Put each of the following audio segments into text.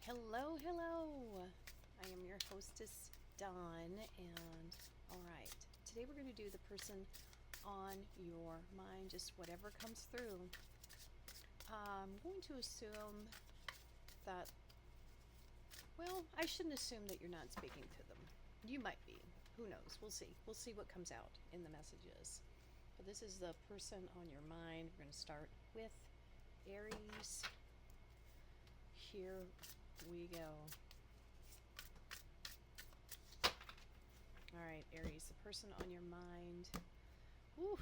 Hello, hello. I am your hostess, Dawn, and all right, today we're going to do the person on your mind, just whatever comes through. I'm going to assume that, well, I shouldn't assume that you're not speaking to them. You might be. Who knows? We'll see. We'll see what comes out in the messages. But this is the person on your mind. We're going to start with Aries. Here we go. All right, Aries, the person on your mind. Whew.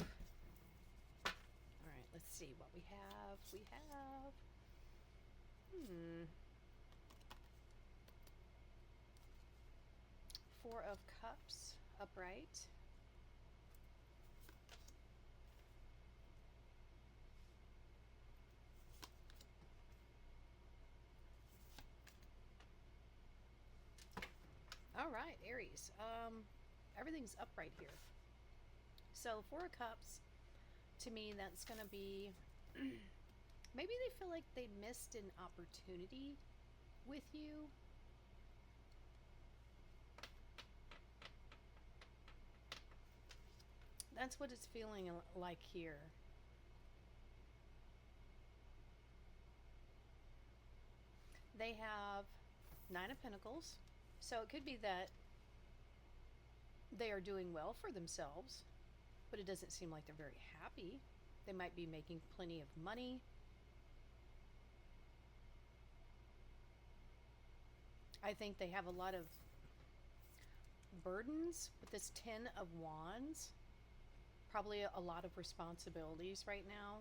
All right, let's see what we have. Four of Cups, upright. All right, Aries. Everything's upright here. So Four of Cups, to me, that's going to be maybe they feel like they missed an opportunity with you. That's what it's feeling like here. They have Nine of Pentacles. So it could be that they are doing well for themselves, but it doesn't seem like they're very happy. They might be making plenty of money. I think they have a lot of burdens with this Ten of Wands. Probably a lot of responsibilities right now.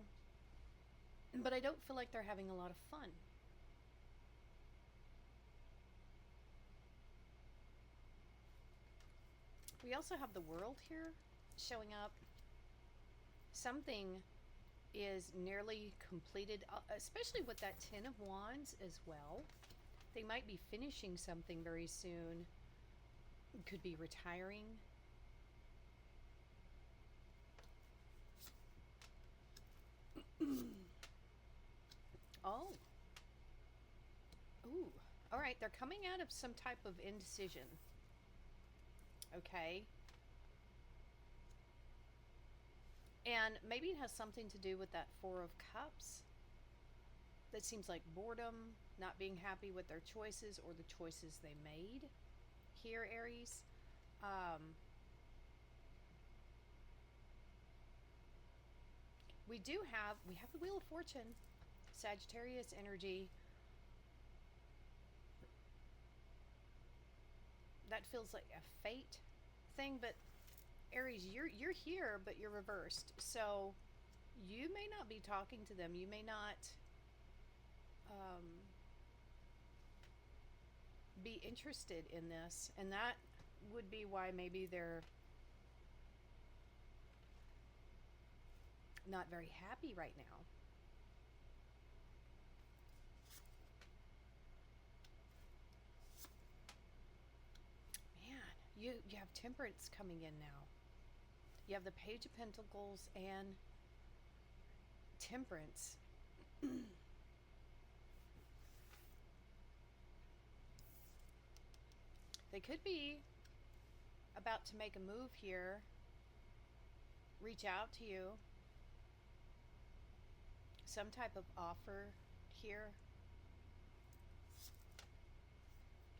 But I don't feel like they're having a lot of fun. We also have the World here showing up. Something is nearly completed, especially with that Ten of Wands as well. They might be finishing something very soon. Could be retiring. Oh. Ooh. All right, they're coming out of some type of indecision. Okay. And maybe it has something to do with that Four of Cups. That seems like boredom, not being happy with their choices or the choices they made here, Aries. We have the Wheel of Fortune, Sagittarius energy. That feels like a fate thing, but Aries, you're here, but you're reversed. So you may not be talking to them. You may not be interested in this, and that would be why maybe they're not very happy right now. Man, you have Temperance coming in now. You have the Page of Pentacles and Temperance. They could be about to make a move here, reach out to you, some type of offer here.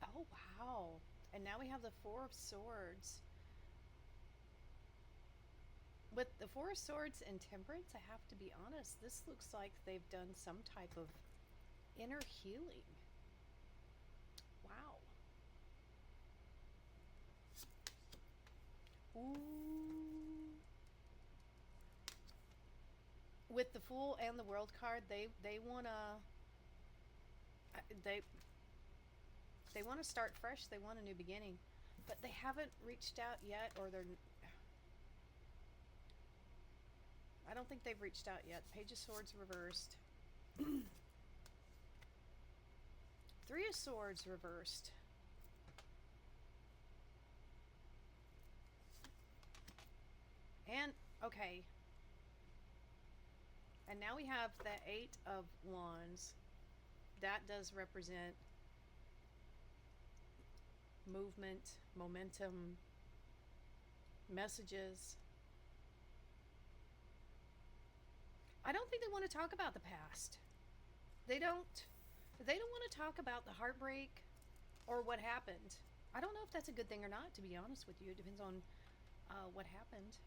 Oh, wow. And now we have the Four of Swords. With the Four of Swords and Temperance, I have to be honest, this looks like they've done some type of inner healing. Wow. Ooh. With the Fool and the World card, they wanna they they want to start fresh. They want a new beginning, but they haven't reached out yet, or they're. I don't think they've reached out yet. Page of Swords reversed. Three of Swords reversed. And okay. And now we have the Eight of Wands. That does represent movement, momentum, messages. I don't think they want to talk about the past. They don't. They don't want to talk about the heartbreak or what happened. I don't know if that's a good thing or not, to be honest with you. It depends on what happened.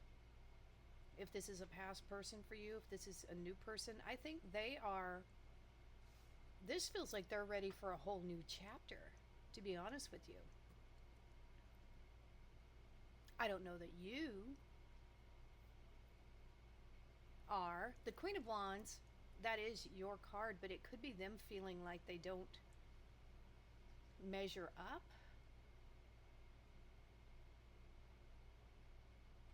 If this is a past person for you, if this is a new person, I think they are. This feels like they're ready for a whole new chapter, to be honest with you. I don't know that you are. The Queen of Wands, that is your card, but it could be them feeling like they don't measure up.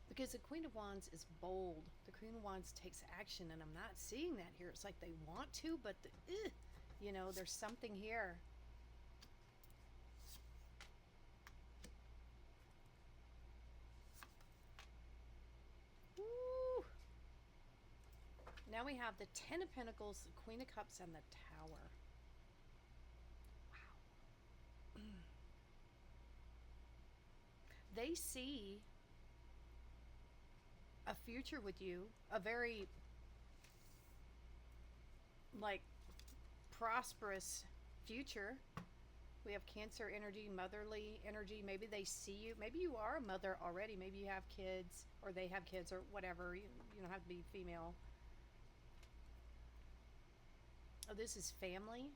Because the Queen of Wands is bold. The Queen of Wands takes action, and I'm not seeing that here. It's like they want to, but there's something here. Woo! Now we have the Ten of Pentacles, the Queen of Cups, and the Tower. Wow. They see a future with you, a very like prosperous future. We have Cancer energy, motherly energy. Maybe they see you. Maybe you are a mother already. Maybe you have kids, or they have kids, or whatever. You don't have to be female. Oh, this is family.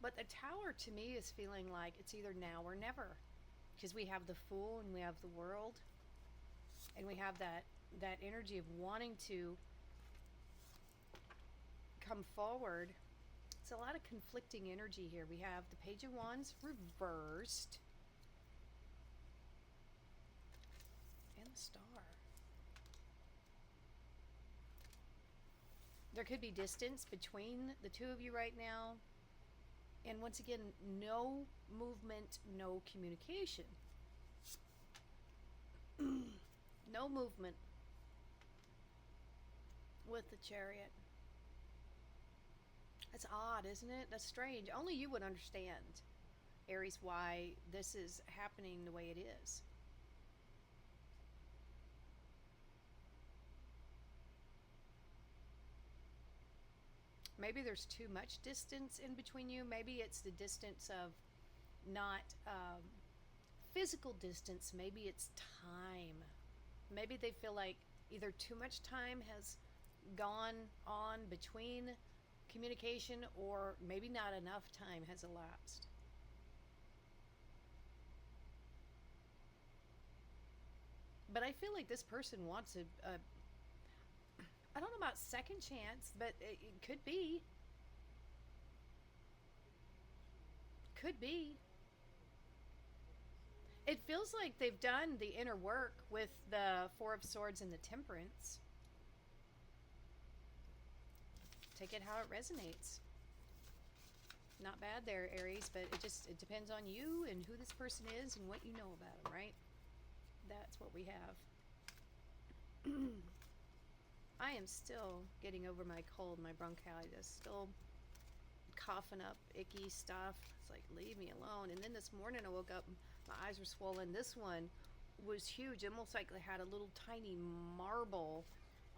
But the Tower to me is feeling like it's either now or never. Because we have the Fool and we have the World. And we have that energy of wanting to come forward. It's a lot of conflicting energy here. We have the Page of Wands reversed. And the Star. There could be distance between the two of you right now. And once again, no movement, no communication. No movement with the Chariot. That's odd, isn't it? That's strange. Only you would understand, Aries, why this is happening the way it is. Maybe there's too much distance in between you. Maybe it's the distance of not physical distance. Maybe it's time. Maybe they feel like either too much time has gone on between communication, or maybe not enough time has elapsed. But I feel like this person wants a I don't know about second chance, but it could be. Could be. It feels like they've done the inner work with the Four of Swords and the Temperance. Take it how it resonates. Not bad there, Aries, but it depends on you and who this person is and what you know about them, right? That's what we have. I am still getting over my cold, my bronchitis. Still coughing up icky stuff. It's like, leave me alone. And then this morning I woke up, my eyes were swollen. This one was huge, almost like it had a little tiny marble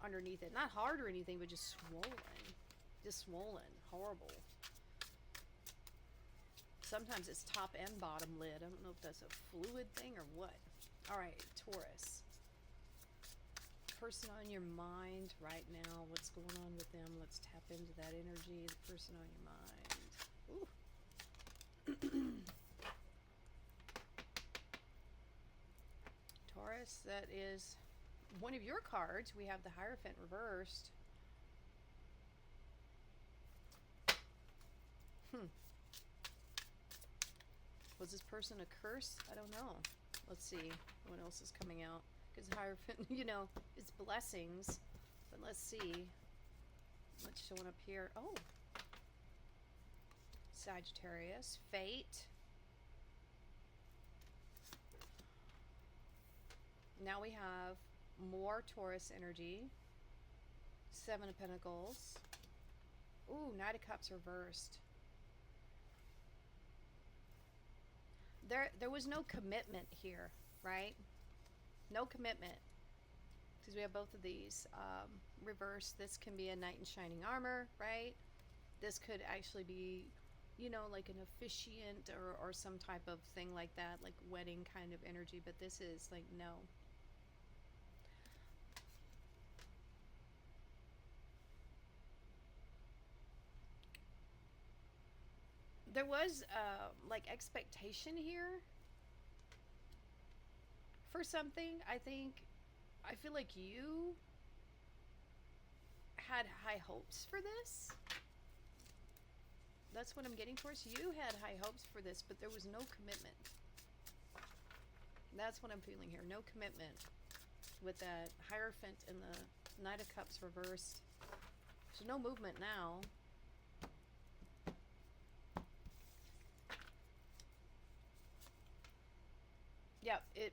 underneath it. Not hard or anything, but just swollen. Just swollen. Horrible. Sometimes it's top and bottom lid. I don't know if that's a fluid thing or what. All right, Taurus. Person on your mind right now. What's going on with them? Let's tap into that energy. The person on your mind. Ooh. Taurus, that is one of your cards. We have the Hierophant reversed. Was this person a curse? I don't know. Let's see what else is coming out. Because Hierophant, it's blessings. But let's see what's showing up here. Oh. Sagittarius. Fate. Now we have more Taurus energy. Seven of Pentacles. Ooh, Knight of Cups reversed. There was no commitment here, right? No commitment, because we have both of these reverse. This can be a knight in shining armor, right? This could actually be, like an officiant, or some type of thing like that, like wedding kind of energy. But this is like, no. There was like expectation here for something. I feel like you had high hopes for this. That's what I'm getting towards. You had high hopes for this, but there was no commitment. That's what I'm feeling here. No commitment with that Hierophant and the Knight of Cups reversed. So no movement now. Yep, it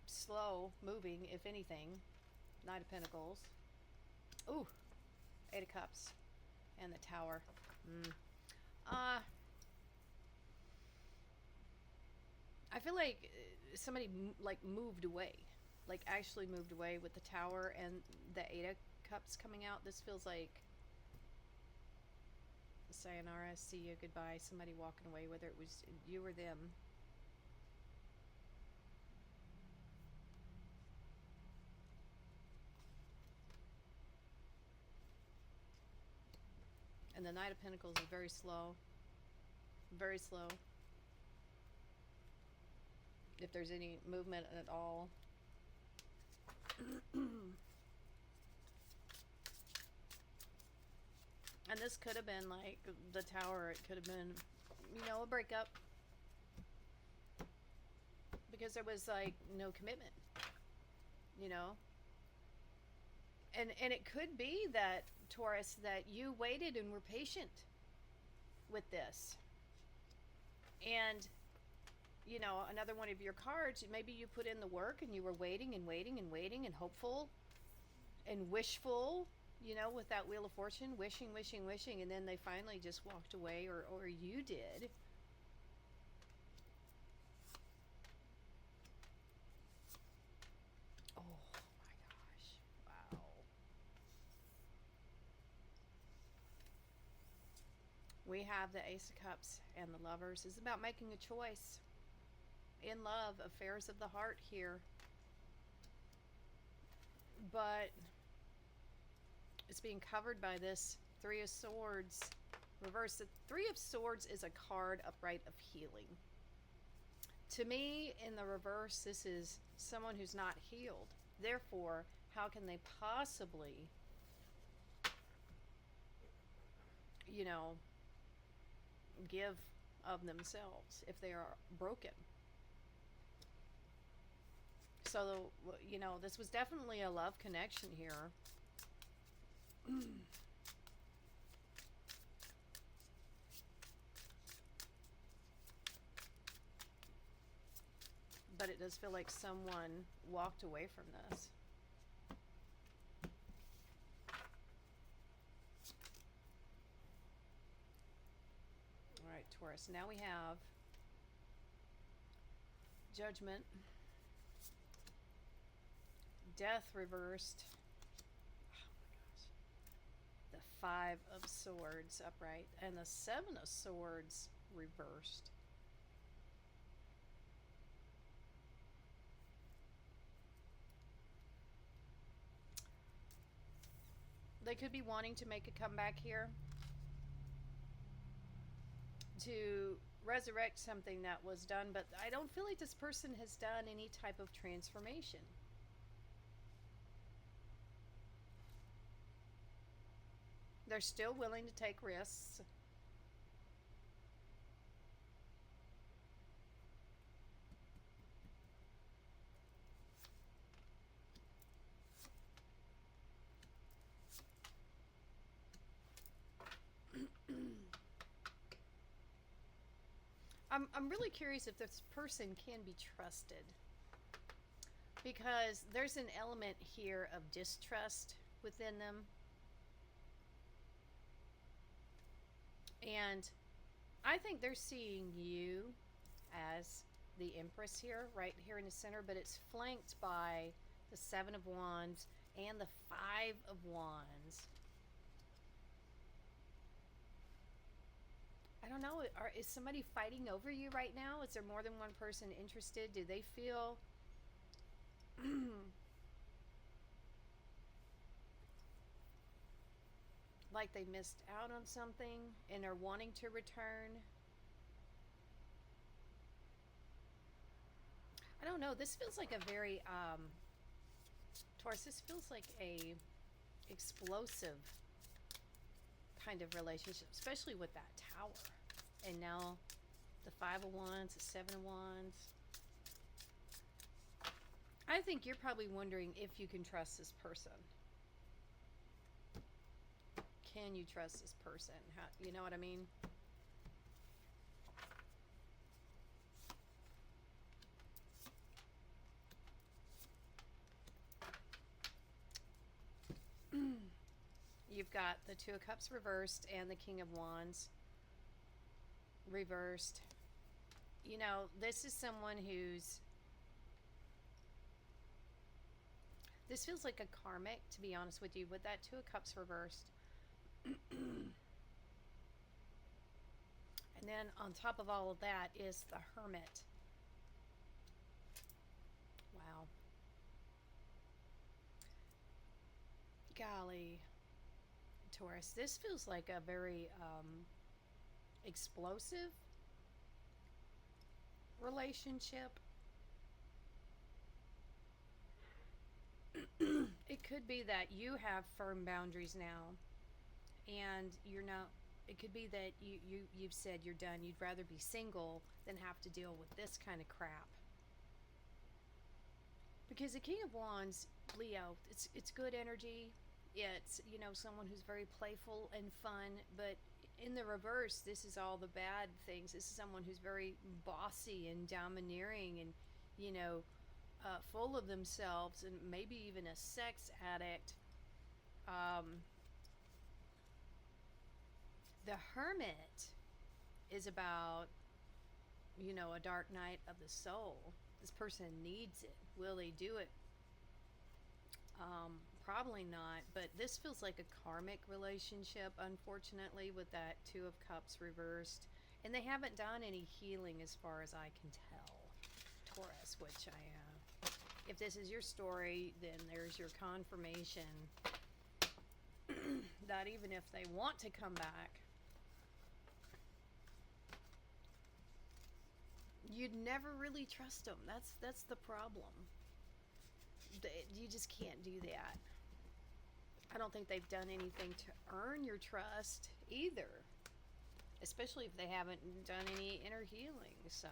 slow moving, if anything. Knight of Pentacles. Ooh, Eight of Cups. And the Tower. I feel like somebody like moved away. Like actually moved away with the Tower and the Eight of Cups coming out. This feels like sayonara, see you, goodbye. Somebody walking away, whether it was you or them. And the Knight of Pentacles is very slow. Very slow. If there's any movement at all. And this could have been like the Tower. It could have been, a breakup. Because there was like no commitment. And it could be that, Taurus, that you waited and were patient with this. And another one of your cards, maybe you put in the work and you were waiting and waiting and waiting and hopeful and wishful, with that Wheel of Fortune, wishing, wishing, wishing, and then they finally just walked away, or you did. Oh my gosh. Wow. We have the Ace of Cups and the Lovers. It's about making a choice. In love, affairs of the heart here. But it's being covered by this Three of Swords reverse. The Three of Swords is a card upright of healing. To me, in the reverse, this is someone who's not healed. Therefore, how can they possibly, give of themselves if they are broken? So, this was definitely a love connection here. But it does feel like someone walked away from this. All right, Taurus. Now we have Judgment. Death reversed. Oh my gosh. The Five of Swords upright. And the Seven of Swords reversed. They could be wanting to make a comeback here, to resurrect something that was done, but I don't feel like this person has done any type of transformation. They're still willing to take risks. I'm really curious if this person can be trusted, because there's an element here of distrust within them. And I think they're seeing you as the Empress here, right here in the center, but it's flanked by the Seven of Wands and the Five of Wands. I don't know. Is somebody fighting over you right now? Is there more than one person interested? Do they feel like they missed out on something and are wanting to return? I don't know. This feels like a very Taurus. This feels like a explosive kind of relationship, especially with that Tower. And now the Five of Wands, the Seven of Wands. I think you're probably wondering if you can trust this person. Can you trust this person? How, you know what I mean? You've got the Two of Cups reversed and the King of Wands reversed. You know, this is someone who's... This feels like a karmic, to be honest with you, with that Two of Cups reversed. And then on top of all of that is the Hermit. Wow. Golly. Taurus, this feels like a very explosive relationship. It could be that you have firm boundaries now and you're not... It could be that you've said you're done. You'd rather be single than have to deal with this kind of crap. Because the King of Wands, Leo, it's good energy. It's, you know, someone who's very playful and fun, but in the reverse, this is all the bad things. This is someone who's very bossy and domineering and, you know, full of themselves and maybe even a sex addict. The Hermit is about, you know, a dark night of the soul. This person needs it. Will they do it? Probably not, but this feels like a karmic relationship, unfortunately, with that Two of Cups reversed. And they haven't done any healing as far as I can tell, Taurus, which if this is your story, then there's your confirmation that even if they want to come back, you'd never really trust them. That's the problem. You just can't do that. I don't think they've done anything to earn your trust either, especially if they haven't done any inner healing. So,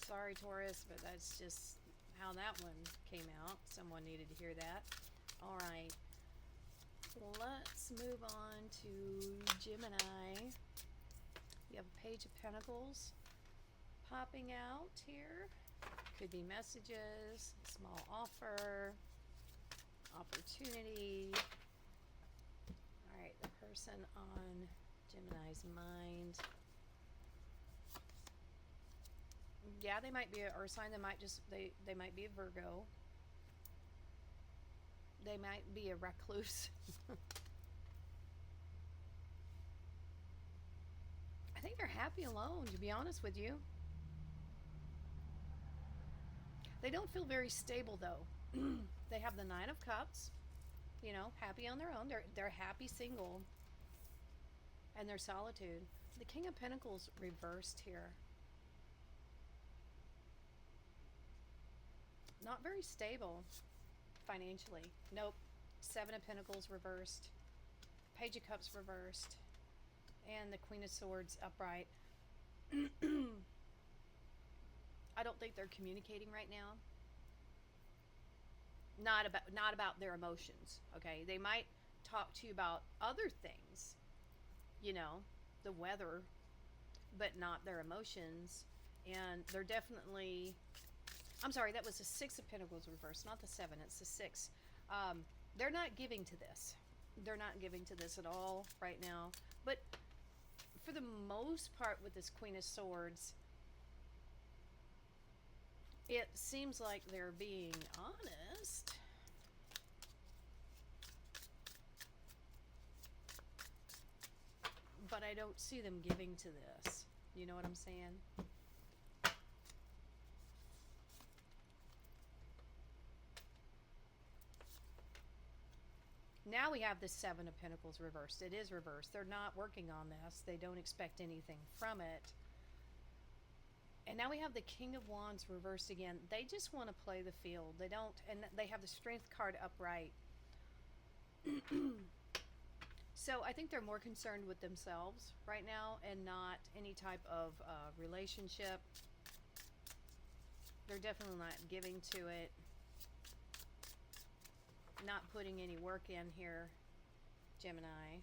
sorry, Taurus, but that's just how that one came out. Someone needed to hear that. All right. Let's move on to Gemini. You have a Page of Pentacles popping out here. Could be messages, small offer, opportunity. All right, the person on Gemini's mind. Yeah, they might be a earth sign. They might just they might be a Virgo. They might be a recluse. I think they're happy alone, to be honest with you. They don't feel very stable, though. They have the Nine of Cups, you know, happy on their own. They're happy single, and their solitude. The King of Pentacles reversed here. Not very stable financially. Nope. Seven of Pentacles reversed. Page of Cups reversed. And the Queen of Swords upright. I don't think they're communicating right now. Not about their emotions, okay? They might talk to you about other things, you know, the weather, but not their emotions. And they're definitely... I'm sorry, that was the Six of Pentacles reversed, not the Seven. It's the Six. They're not giving to this. They're not giving to this at all right now. But for the most part with this Queen of Swords, It seems like they're being honest. But I don't see them giving to this. You know what I'm saying? Now we have the Seven of Pentacles reversed. It is reversed. They're not working on this. They don't expect anything from it. And now we have the King of Wands reversed again. They just want to play the field. They don't, and they have the Strength card upright. So I think they're more concerned with themselves right now and not any type of relationship. They're definitely not giving to it. Not putting any work in here, Gemini,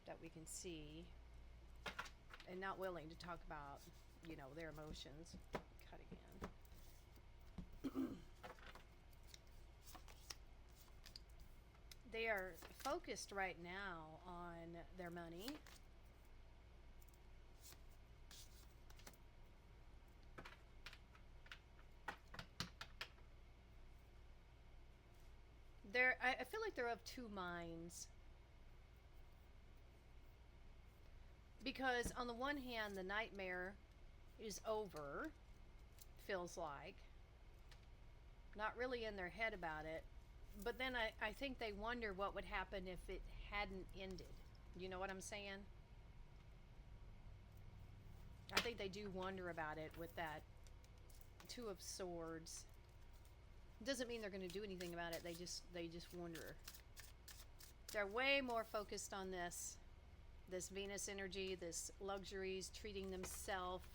that we can see. And not willing to talk about, you know, their emotions. Cut again. They are focused right now on their money. I feel like they're of two minds. Because on the one hand, the nightmare is over, feels like. Not really in their head about it. But then I think they wonder what would happen if it hadn't ended. You know what I'm saying? I think they do wonder about it with that Two of Swords. Doesn't mean they're going to do anything about it. They just wonder. They're way more focused on this Venus energy, this luxuries, treating themselves.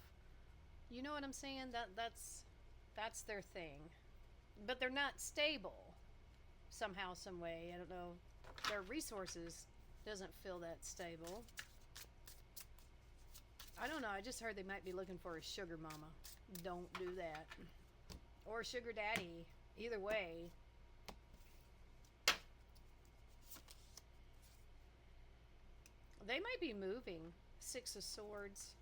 You know what I'm saying? That's their thing. But they're not stable somehow, some way. I don't know. Their resources doesn't feel that stable. I don't know. I just heard they might be looking for a sugar mama. Don't do that. Or a sugar daddy. Either way. They might be moving. Six of Swords.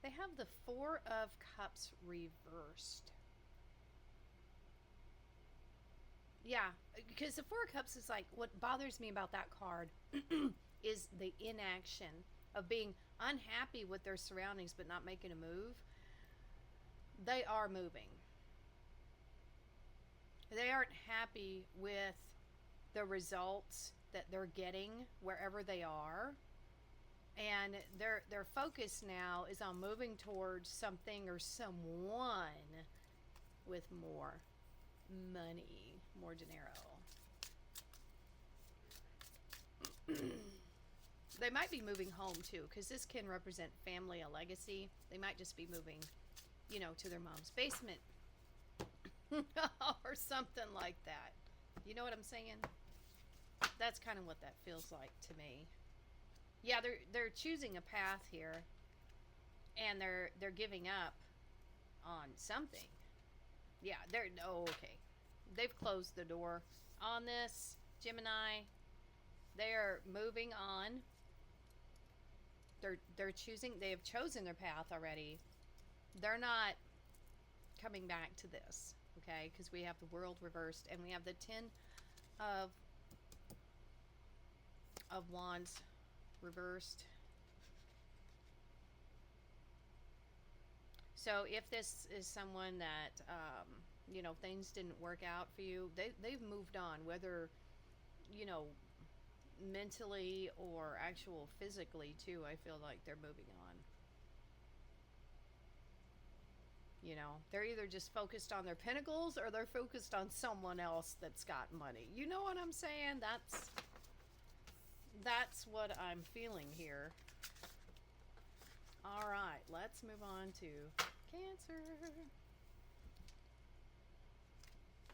They have the Four of Cups reversed. Yeah, because the Four of Cups is like, what bothers me about that card is the inaction of being unhappy with their surroundings but not making a move. They are moving. They aren't happy with the results that they're getting wherever they are. And their focus now is on moving towards something or someone with more money, more dinero. They might be moving home too, because this can represent family, a legacy. They might just be moving, you know, to their mom's basement or something like that. You know what I'm saying? That's kind of what that feels like to me. Yeah, they're choosing a path here, and they're giving up on something. Yeah, okay. They've closed the door on this, Gemini. They are moving on. They have chosen their path already. They're not coming back to this, okay? Because we have the World reversed, and we have the Ten of Wands reversed. So if this is someone that you know, things didn't work out for you, they've moved on, whether, you know, mentally or actual physically too. I feel like they're moving on. You know, they're either just focused on their pinnacles or they're focused on someone else that's got money. You know what I'm saying? That's what I'm feeling here. All right, let's move on to Cancer.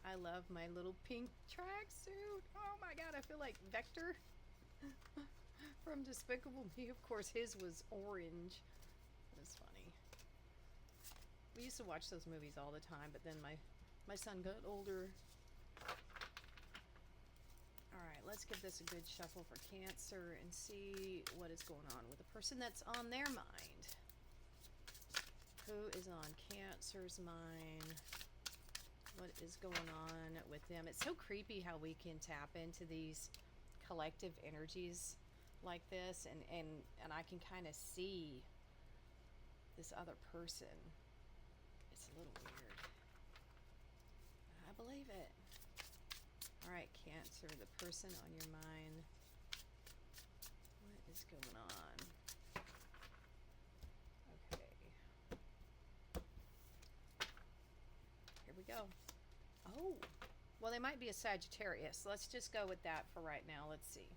I love my little pink tracksuit. Oh my god, I feel like Vector from Despicable Me. Of course, his was orange. That's funny. We used to watch those movies all the time, but then my son got older. All right, let's give this a good shuffle for Cancer and see what is going on with the person that's on their mind. Who is on Cancer's mind? What is going on with them? It's so creepy how we can tap into these collective energies like this, and I can kind of see this other person. It's a little weird. I believe it. All right, Cancer, the person on your mind. What is going on? Okay. Here we go. Oh, well, they might be a Sagittarius. Let's just go with that for right now. Let's see.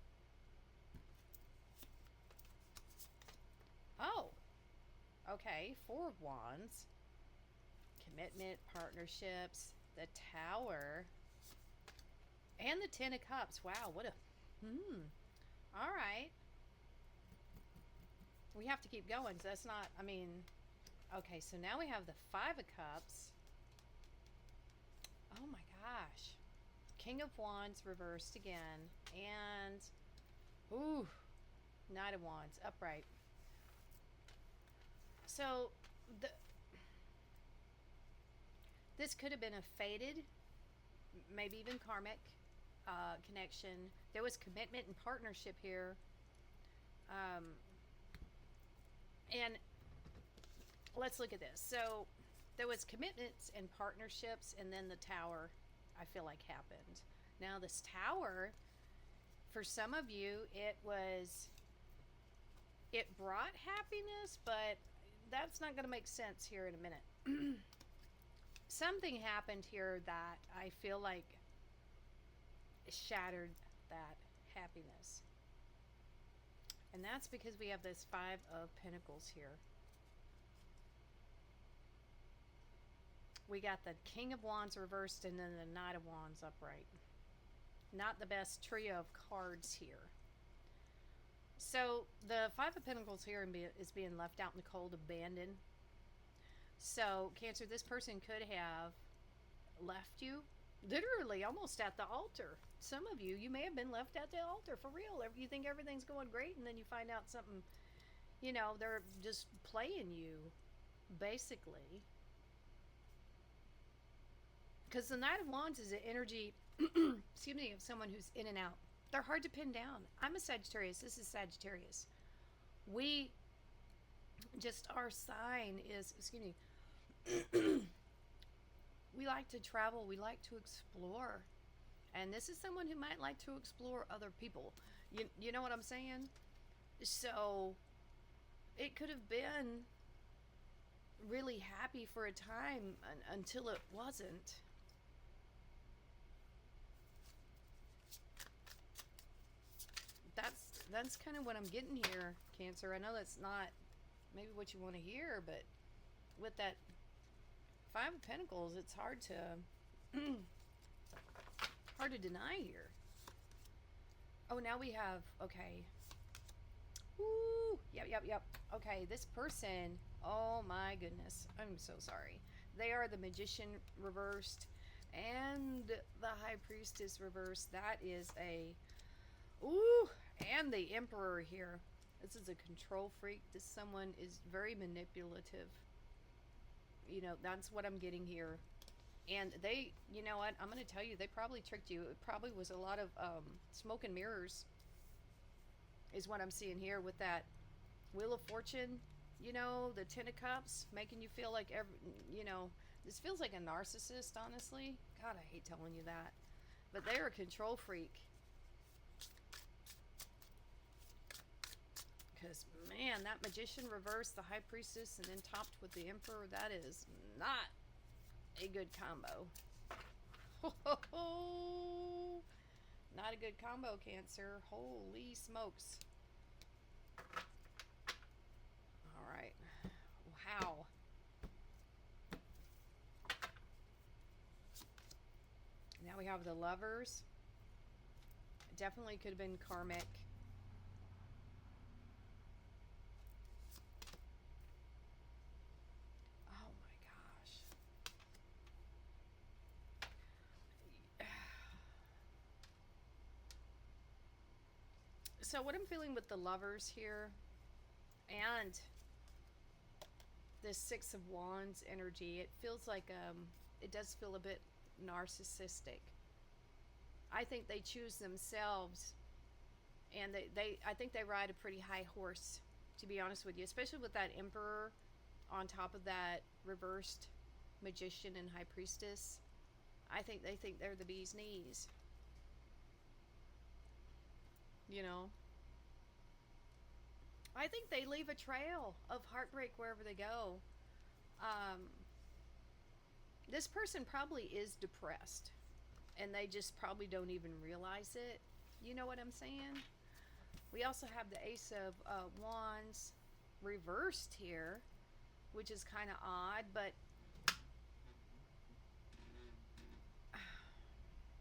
Oh, okay. Four of Wands. Commitment, partnerships, the Tower, and the Ten of Cups. Wow, what a... All right. We have to keep going. So that's not... I mean... Okay, so now we have the Five of Cups. Oh my gosh. King of Wands reversed again. And... Ooh. Knight of Wands upright. So... This could have been a fated, maybe even karmic connection. There was commitment and partnership here. And let's look at this. So there was commitments and partnerships, and then the Tower, I feel like, happened. Now this Tower, for some of you, it brought happiness, but that's not going to make sense here in a minute. Something happened here that I feel like shattered that happiness. And that's because we have this Five of Pentacles here. We got the King of Wands reversed and then the Knight of Wands upright. Not the best trio of cards here. So the Five of Pentacles here is being left out in the cold, abandoned. So, Cancer, this person could have left you literally almost at the altar. Some of you, you may have been left at the altar for real. You think everything's going great, and then you find out something, you know, they're just playing you, basically. Because the Knight of Wands is an energy, excuse me, of someone who's in and out. They're hard to pin down. I'm a Sagittarius. This is Sagittarius. Our sign is, excuse me, we like to travel, we like to explore, and this is someone who might like to explore other people. You know what I'm saying? So it could have been really happy for a time until it wasn't. That's kind of what I'm getting here, Cancer. I know that's not maybe what you want to hear, but with that Five of Pentacles, it's hard to deny here. Oh, now we have, okay. Woo! Yep. Okay, this person, oh my goodness, I'm so sorry. They are the Magician reversed and the High Priestess reversed. That is and the Emperor here. This is a control freak. This someone is very manipulative. You know, that's what I'm getting here. And they, you know what, I'm going to tell you, they probably tricked you. It probably was a lot of smoke and mirrors is what I'm seeing here with that Wheel of Fortune, you know, the Ten of Cups, making you feel like, this feels like a narcissist, honestly. God, I hate telling you that. But they're a control freak. Because, man, that Magician reversed, the High Priestess, and then topped with the Emperor, that is not a good combo. Not a good combo, Cancer. Holy smokes. All right. Wow. Now we have the Lovers. Definitely could have been karmic. So what I'm feeling with the Lovers here and this Six of Wands energy, it feels like it does feel a bit narcissistic. I think they choose themselves, and they I think they ride a pretty high horse, to be honest with you, especially with that Emperor on top of that reversed Magician and High Priestess. I think they're the bee's knees. You know, I think they leave a trail of heartbreak wherever they go. Um, this person probably is depressed, and they just probably don't even realize it. You know what I'm saying? We also have the Ace of Wands reversed here, which is kind of odd, but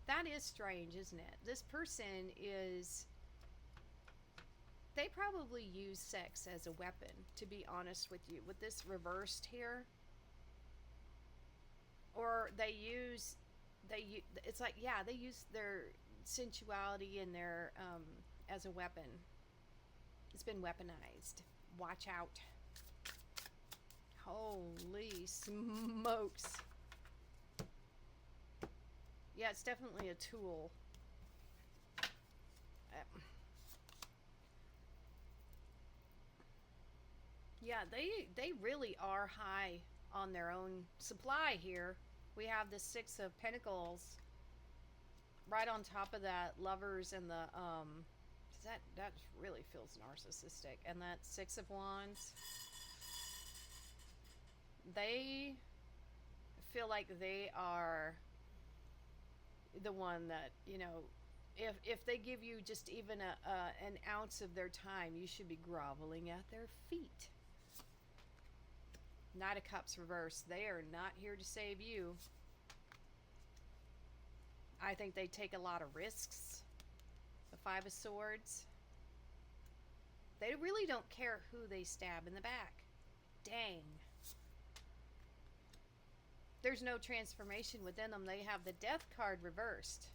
that is strange, isn't it? This person is. They probably use sex as a weapon, to be honest with you, with this reversed here. Or it's like, yeah, they use their sensuality and their, as a weapon. It's been weaponized. Watch out. Holy smokes. Yeah, it's definitely a tool. Yeah, they really are high on their own supply here. We have the Six of Pentacles right on top of that Lovers and the that really feels narcissistic, and that Six of Wands. They feel like they are the one that, you know, if they give you just even an ounce of their time, you should be groveling at their feet. Knight of Cups reversed. They are not here to save you. I think they take a lot of risks. The Five of Swords. They really don't care who they stab in the back. Dang. There's no transformation within them. They have the Death card reversed.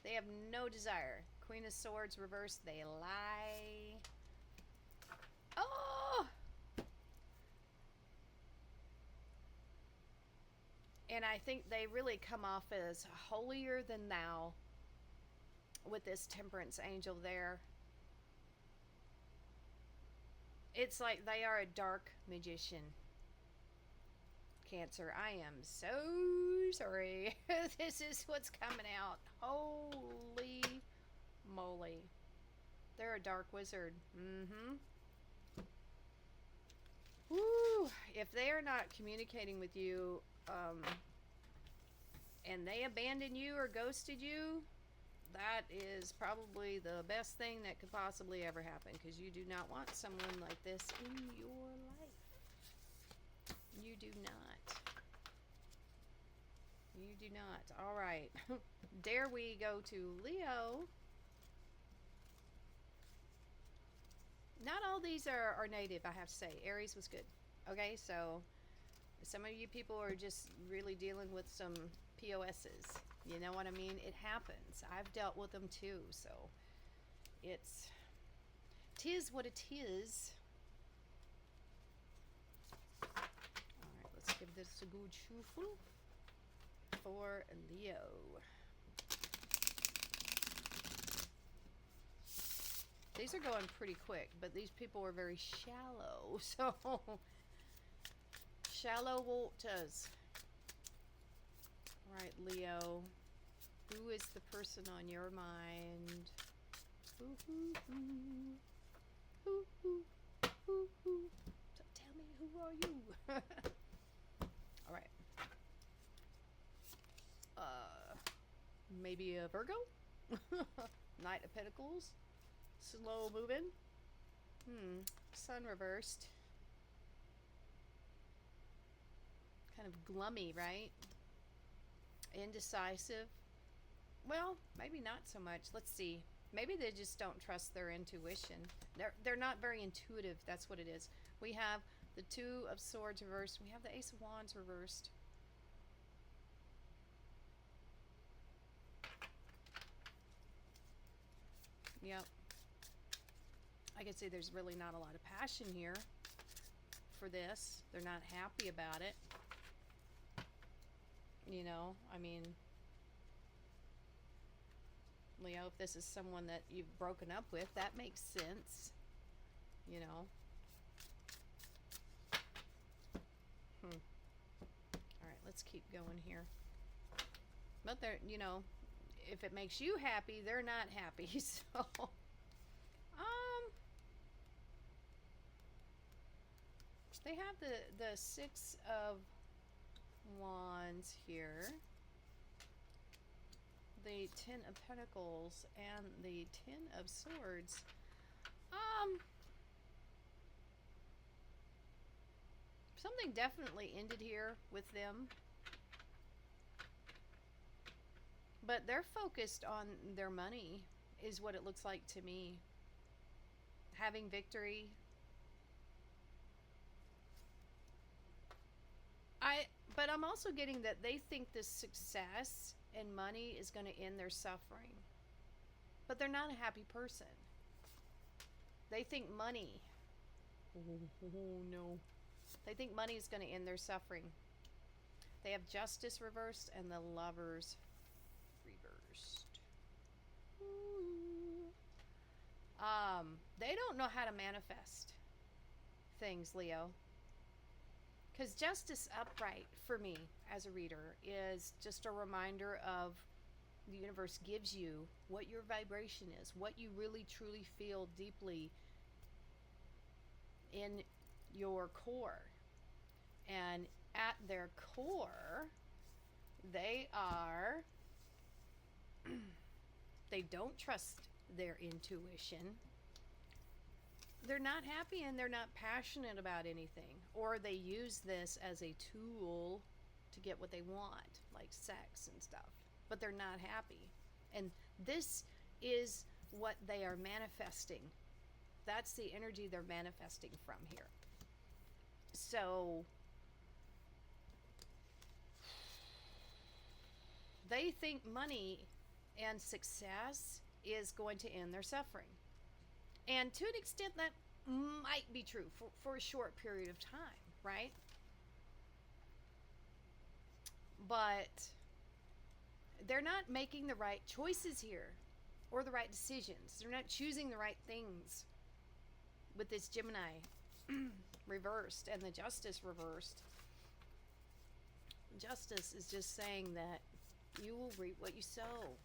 They have no desire. Queen of Swords reversed. They lie. Oh! And I think they really come off as holier than thou with this Temperance angel there. It's like they are a dark magician. Cancer, I am so sorry. This is what's coming out. Holy moly. They're a dark wizard. Woo! If they are not communicating with you, and they abandon you or ghosted you, that is probably the best thing that could possibly ever happen, because you do not want someone like this in your life. You do not. You do not. All right. Dare we go to Leo? Not all these are native, I have to say. Aries was good. Okay, so some of you people are just really dealing with some POSs. You know what I mean? It happens. I've dealt with them too, so tis what it is. Alright, let's give this a good shuffle for Leo. These are going pretty quick, but these people are very shallow, so shallow waters. Alright, Leo. Who is the person on your mind? So tell me, who are you? Alright. Maybe a Virgo? Knight of Pentacles? Slow moving? Sun reversed. Kind of glummy, right? Indecisive. Well, maybe not so much. Let's see. Maybe they just don't trust their intuition. They're not very intuitive. That's what it is. We have the Two of Swords reversed. We have the Ace of Wands reversed. Yep. I could say there's really not a lot of passion here for this. They're not happy about it. You know, I mean, Leo, if this is someone that you've broken up with, that makes sense. You know. All right, let's keep going here. But they're, you know, if it makes you happy, they're not happy. So, they have the Six of Wands here, the Ten of Pentacles, and the Ten of Swords. Something definitely ended here with them, but they're focused on their money, is what it looks like to me. Having victory. But I'm also getting that they think this success and money is going to end their suffering. But they're not a happy person. They think money. Oh no. They think money is going to end their suffering. They have Justice reversed and the Lovers reversed. Ooh. They don't know how to manifest things, Leo. Because Justice upright for me as a reader is just a reminder of the universe gives you what your vibration is, what you really truly feel deeply in your core. And at their core, they are, they don't trust their intuition. They're not happy and they're not passionate about anything. Or they use this as a tool to get what they want, like sex and stuff. But they're not happy. And this is what they are manifesting. That's the energy they're manifesting from here. So they think money and success is going to end their suffering. And to an extent, that might be true for a short period of time, right? But they're not making the right choices here or the right decisions. They're not choosing the right things with this Gemini reversed and the Justice reversed. Justice is just saying that you will reap what you sow.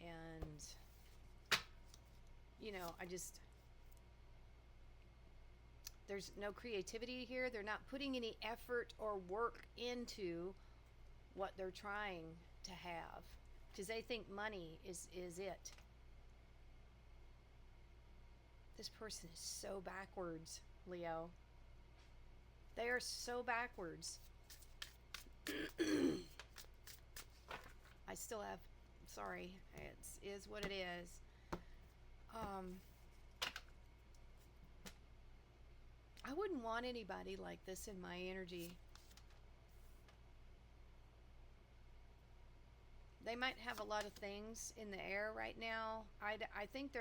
And you know, there's no creativity here. They're not putting any effort or work into what they're trying to have because they think money is it. This person is so backwards, Leo. They are so backwards. I still have, sorry, it is what it is. I wouldn't want anybody like this in my energy. They might have a lot of things in the air right now. I think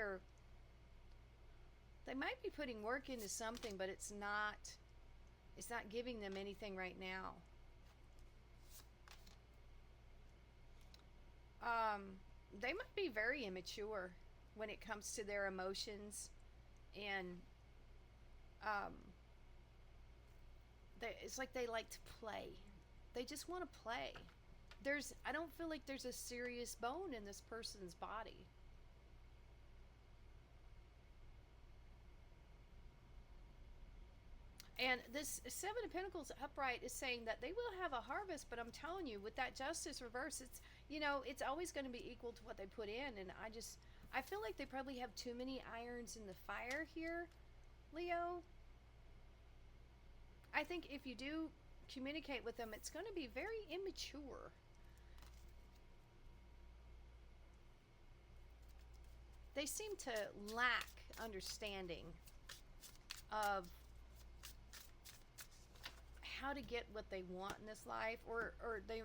they might be putting work into something, but it's not giving them anything right now. They might be very immature when it comes to their emotions, and it's like they like to play. They just want to play. I don't feel like there's a serious bone in this person's body. And this Seven of Pentacles upright is saying that they will have a harvest, but I'm telling you, with that Justice reverse, it's always going to be equal to what they put in. And I feel like they probably have too many irons in the fire here, Leo. I think if you do communicate with them, it's going to be very immature. They seem to lack understanding of how to get what they want in this life, or they,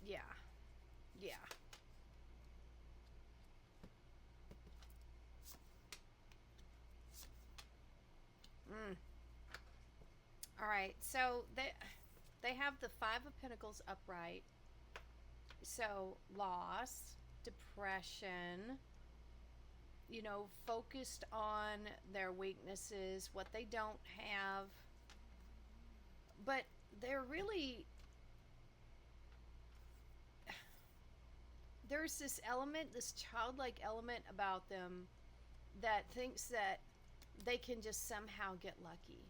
yeah. All right, so they have the Five of Pentacles upright. So loss, depression, focused on their weaknesses, what they don't have. But they're really, there's this element, this childlike element about them that thinks that they can just somehow get lucky.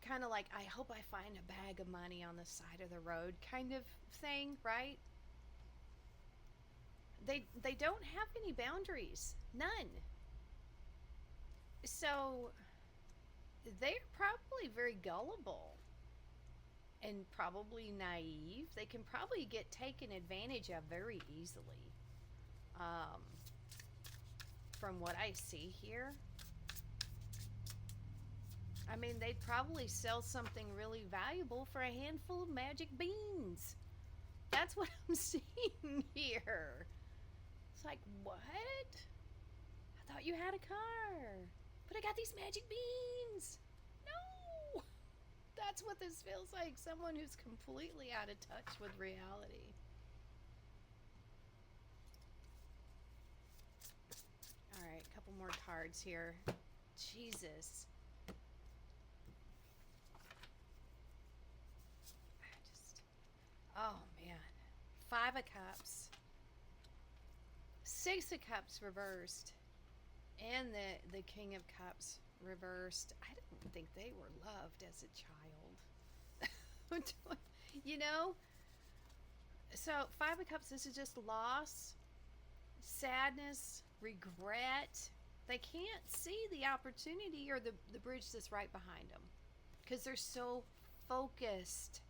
Kind of like, I hope I find a bag of money on the side of the road kind of thing, right? They don't have any boundaries, none. So they're probably very gullible and probably naive. They can probably get taken advantage of very easily. Um, from what I see here, I mean, they'd probably sell something really valuable for a handful of magic beans. That's what I'm seeing here. It's like, what? I thought you had a car, but I got these magic beans. No! That's what this feels like. Someone who's completely out of touch with reality. All right, a couple more cards here. Jesus. Oh, man. Five of Cups. Six of Cups reversed. And the King of Cups reversed. I don't think they were loved as a child. So, Five of Cups, this is just loss, sadness, regret. They can't see the opportunity or the bridge that's right behind them because they're so focused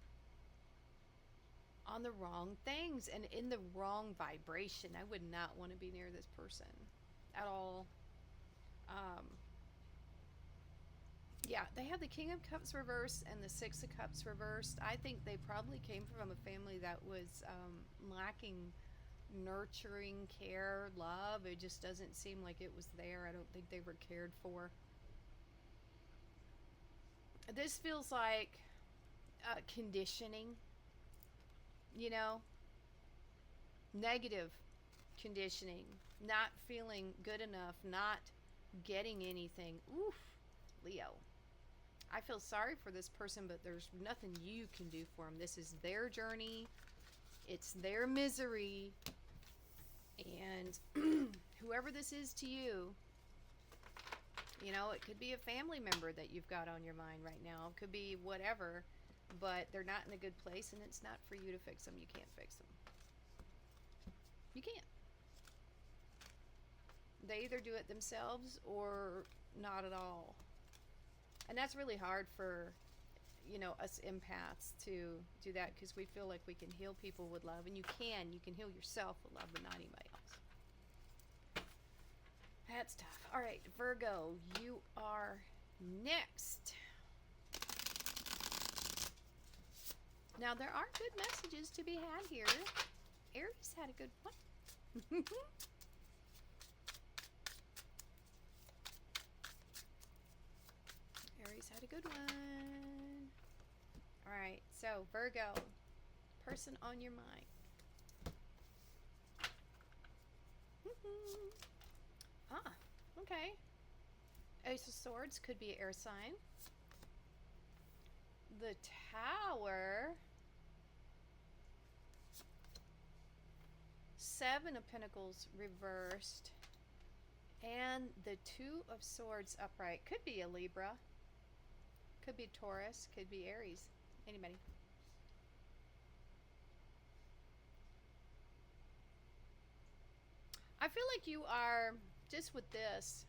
on the wrong things and in the wrong vibration. I would not want to be near this person at all. Yeah, they have the King of Cups reversed and the Six of Cups reversed. I think they probably came from a family that was lacking nurturing, care, love. It just doesn't seem like it was there. I don't think they were cared for. This feels like conditioning, negative conditioning, not feeling good enough, not getting anything. Oof, Leo. I feel sorry for this person, but there's nothing you can do for them. This is their journey. It's their misery. And whoever this is to you, it could be a family member that you've got on your mind right now. It could be whatever, but they're not in a good place, and it's not for you to fix them. You can't fix them. You can't. They either do it themselves or not at all. And that's really hard for, us empaths to do that because we feel like we can heal people with love. And you can. You can heal yourself with love, but not anybody else. That's tough. All right, Virgo, you are next. Now, there are good messages to be had here. Aries had a good one. Aries had a good one. All right, so Virgo, person on your mind. Okay. Ace of Swords could be an air sign. The Tower. Seven of Pentacles reversed. And the Two of Swords upright. Could be a Libra. Could be Taurus. Could be Aries. Anybody. I feel like you are, just with this,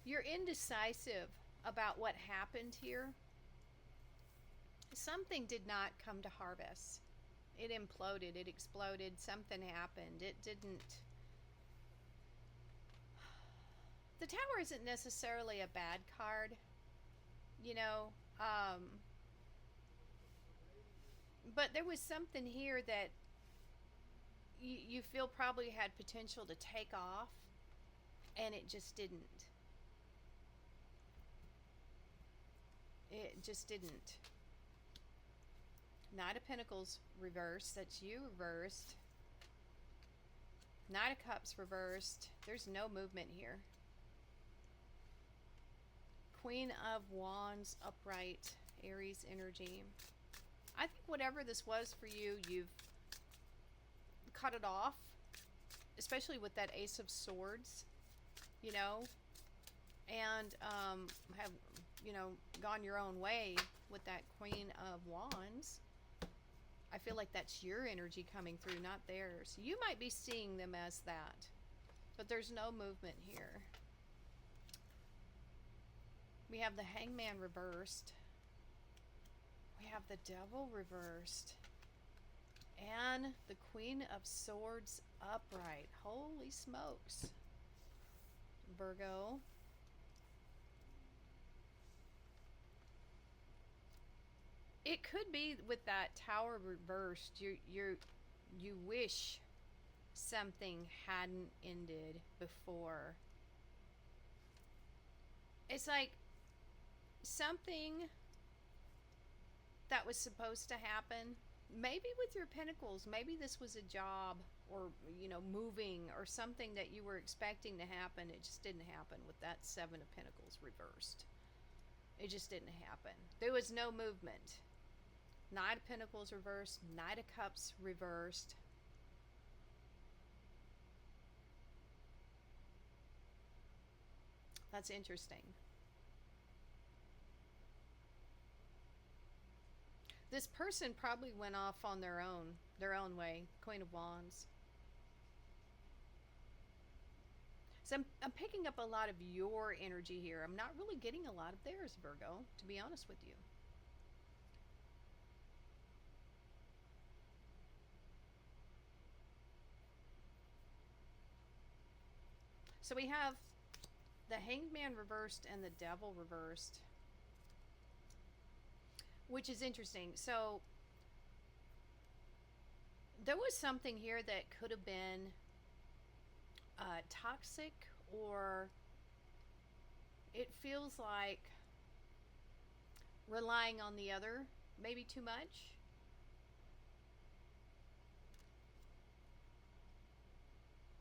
you're indecisive about what happened here. Something did not come to harvest. It imploded. It exploded. Something happened. It didn't. The Tower isn't necessarily a bad card, but there was something here that you feel probably had potential to take off, and it just didn't. It just didn't. Knight of Pentacles reversed. That's you reversed. Knight of Cups reversed. There's no movement here. Queen of Wands upright. Aries energy. I think whatever this was for you, you've cut it off. Especially with that Ace of Swords. You know. And have, you know, gone your own way with that Queen of Wands. I feel like that's your energy coming through, not theirs. You might be seeing them as that, but there's no movement here. We have the Hangman reversed. We have the Devil reversed. And the Queen of Swords upright. Holy smokes. Virgo. It could be with that Tower reversed. You wish something hadn't ended before. It's like something that was supposed to happen. Maybe with your Pentacles. Maybe this was a job or, you know, moving or something that you were expecting to happen. It just didn't happen with that Seven of Pentacles reversed. It just didn't happen. There was no movement. Knight of Pentacles reversed. Knight of Cups reversed. That's interesting. This person probably went off on their own way. Queen of Wands. So I'm picking up a lot of your energy here. I'm not really getting a lot of theirs, Virgo, to be honest with you. So we have the Hangman reversed and the Devil reversed, which is interesting. So there was something here that could have been toxic, or it feels like relying on the other maybe too much.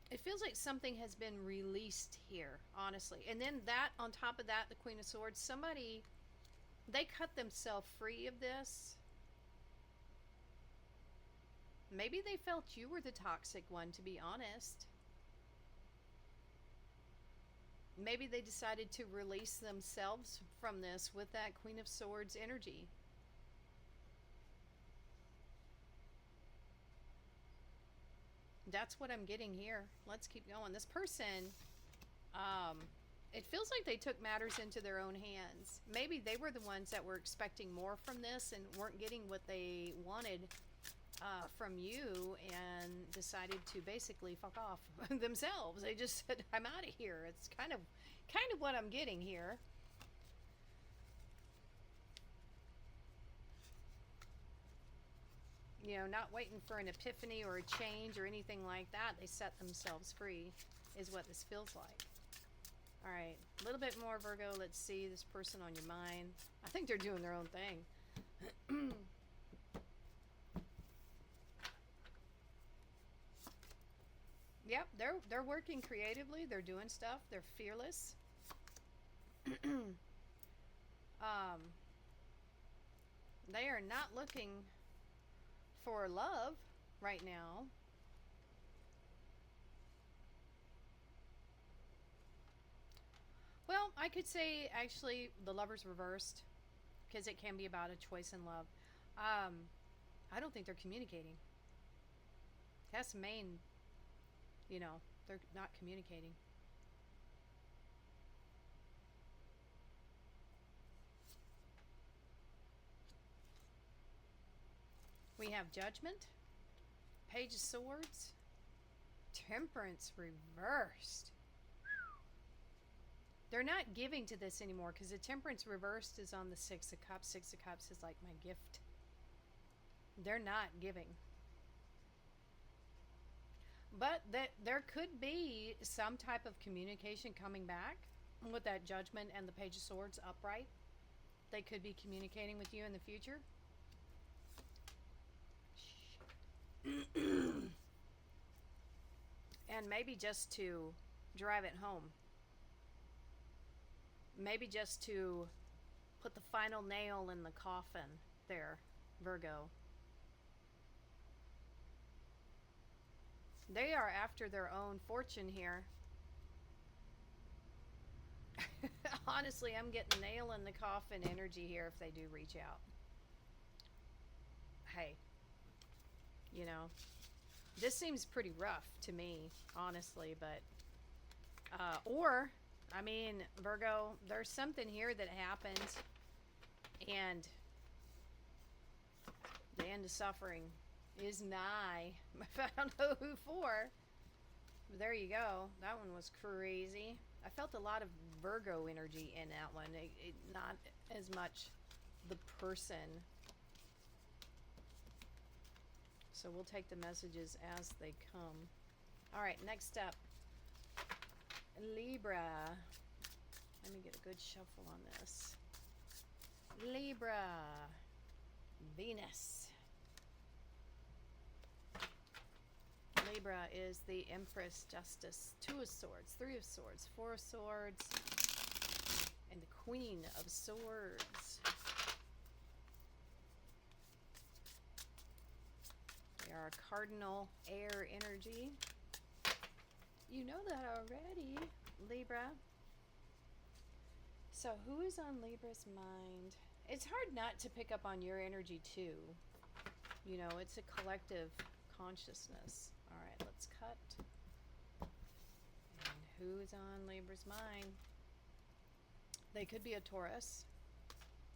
It feels like something has been released here, honestly. And then that, on top of that, the Queen of Swords, somebody, they cut themselves free of this. Maybe they felt you were the toxic one, to be honest. Maybe they decided to release themselves from this with that Queen of Swords energy. That's what I'm getting here. Let's keep going. This person, it feels like they took matters into their own hands. Maybe they were the ones that were expecting more from this and weren't getting what they wanted from you, and decided to basically fuck off themselves. They just said, I'm out of here. It's kind of what I'm getting here. You know, not waiting for an epiphany or a change or anything like that. They set themselves free is what this feels like. All right, a little bit more, Virgo. Let's see this person on your mind. I think they're doing their own thing. Yep, they're working creatively. They're doing stuff. They're fearless. They are not looking for love right now. Well, I could say actually the Lover's reversed, because it can be about a choice in love. I don't think they're communicating. That's the main, you know, they're not communicating. We have Judgment, Page of Swords, Temperance reversed. They're not giving to this anymore, because the Temperance reversed is on the Six of Cups. Six of Cups is like my gift. They're not giving. But there could be some type of communication coming back with that Judgment and the Page of Swords upright. They could be communicating with you in the future. And maybe just to drive it home. Maybe just to put the final nail in the coffin there, Virgo. They are after their own fortune here. Honestly, I'm getting nail in the coffin energy here if they do reach out. Hey, you know, this seems pretty rough to me, honestly, but, or, I mean, Virgo, there's something here that happens, and the end of suffering is nigh. I don't know who for. But there you go. That one was crazy. I felt a lot of Virgo energy in that one. Not as much the person. So we'll take the messages as they come. All right, next up, Libra. Let me get a good shuffle on this. Libra, Venus. Libra is the Empress, Justice, Two of Swords, Three of Swords, Four of Swords, and the Queen of Swords. They are a cardinal air energy. You know that already, Libra. So who is on Libra's mind? It's hard not to pick up on your energy too. You know, it's a collective consciousness. All right, let's cut. And who is on Libra's mind? They could be a Taurus.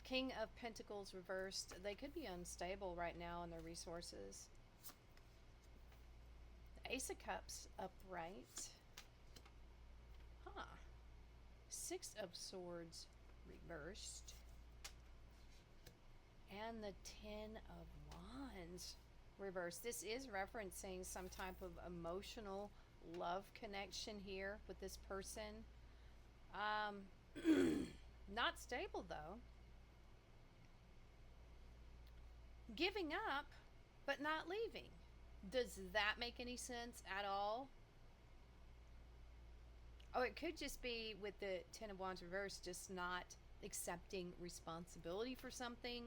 King of Pentacles reversed. They could be unstable right now in their resources. The Ace of Cups upright. Huh. Six of Swords reversed. And the Ten of Wands reversed. This is referencing some type of emotional love connection here with this person. Not stable though. Giving up, but not leaving. Does that make any sense at all? Oh, it could just be with the Ten of Wands reversed, just not accepting responsibility for something.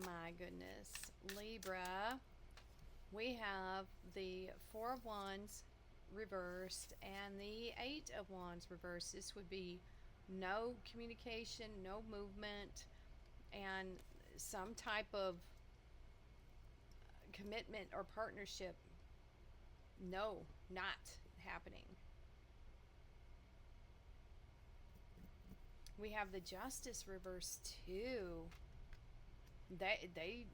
My goodness. Libra, we have the Four of Wands reversed and the Eight of Wands reversed. This would be no communication, no movement, and some type of commitment or partnership. No, not happening. We have the Justice reversed too.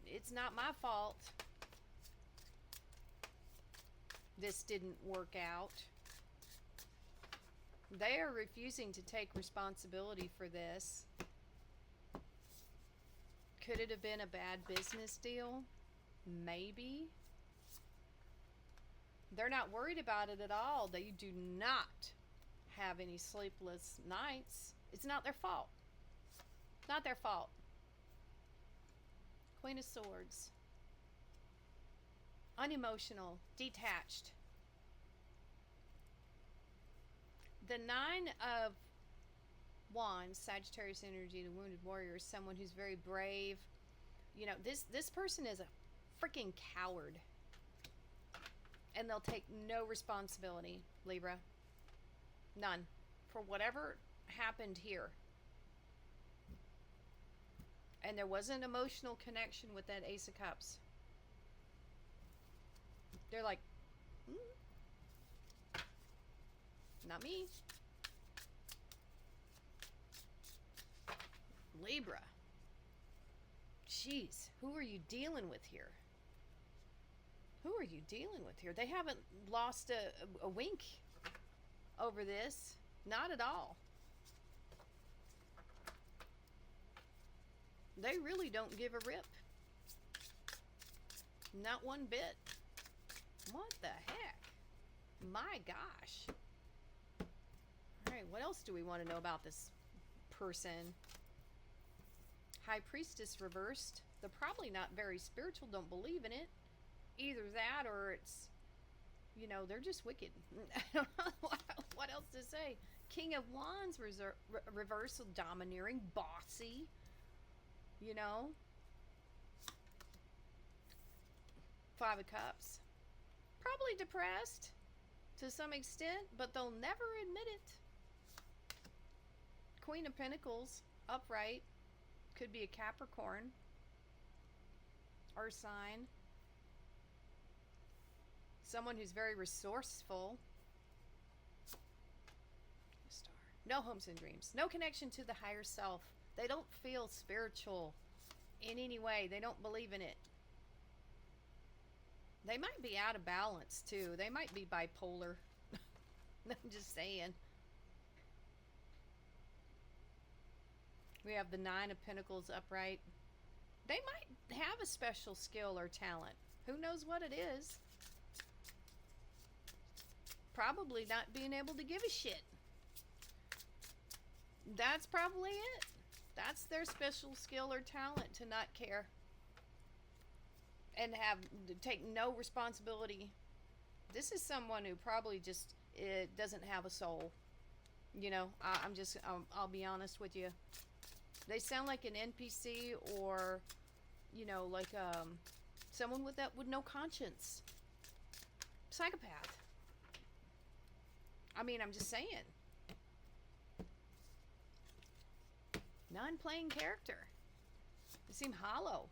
It's not my fault this didn't work out. They are refusing to take responsibility for this. Could it have been a bad business deal? Maybe. They're not worried about it at all. They do not have any sleepless nights. It's not their fault. Not their fault. Queen of Swords. Unemotional, detached. The Nine of Wands, Sagittarius energy, the Wounded Warrior, is someone who's very brave. You know, this person is a freaking coward. And they'll take no responsibility, Libra. None. For whatever happened here. And there was an emotional connection with that Ace of Cups. They're like, not me. Libra. Jeez, who are you dealing with here? Who are you dealing with here? They haven't lost a wink over this. Not at all. They really don't give a rip. Not one bit. What the heck? My gosh. Alright, what else do we want to know about this person? High Priestess reversed. They're probably not very spiritual, don't believe in it. Either that or it's, they're just wicked. I don't know what else to say. King of Wands reversal, domineering, bossy. Five of Cups. Probably depressed to some extent, but they'll never admit it. Queen of Pentacles, upright. Could be a Capricorn. Earth sign. Someone who's very resourceful. Star. No hopes and dreams. No connection to the higher self. They don't feel spiritual in any way. They don't believe in it. They might be out of balance too. They might be bipolar. I'm just saying. We have the Nine of Pentacles upright. They might have a special skill or talent. Who knows what it is? Probably not being able to give a shit. That's probably it. That's their special skill or talent, to not care. And take no responsibility. This is someone who probably just doesn't have a soul. I'll be honest with you. They sound like an NPC or, like someone with no conscience. Psychopath. I mean, I'm just saying. Non-playing character. They seem hollow.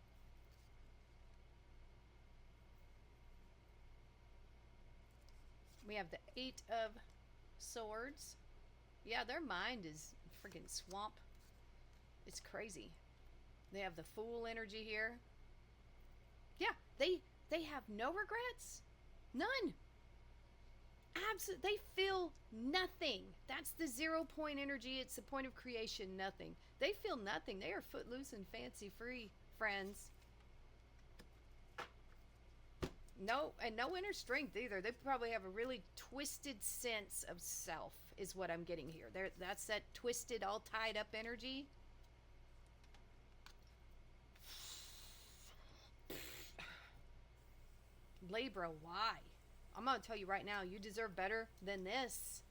We have the Eight of Swords. Yeah, their mind is freaking swamp. It's crazy. They have the Fool energy here. Yeah, they have no regrets. None. Absolutely. They feel nothing. That's the 0 point energy. It's the point of creation. Nothing. They feel nothing. They are footloose and fancy free, friends. No inner strength either. They probably have a really twisted sense of self is what I'm getting here. That's that twisted, all tied up energy. Libra, why? I'm going to tell you right now, you deserve better than this.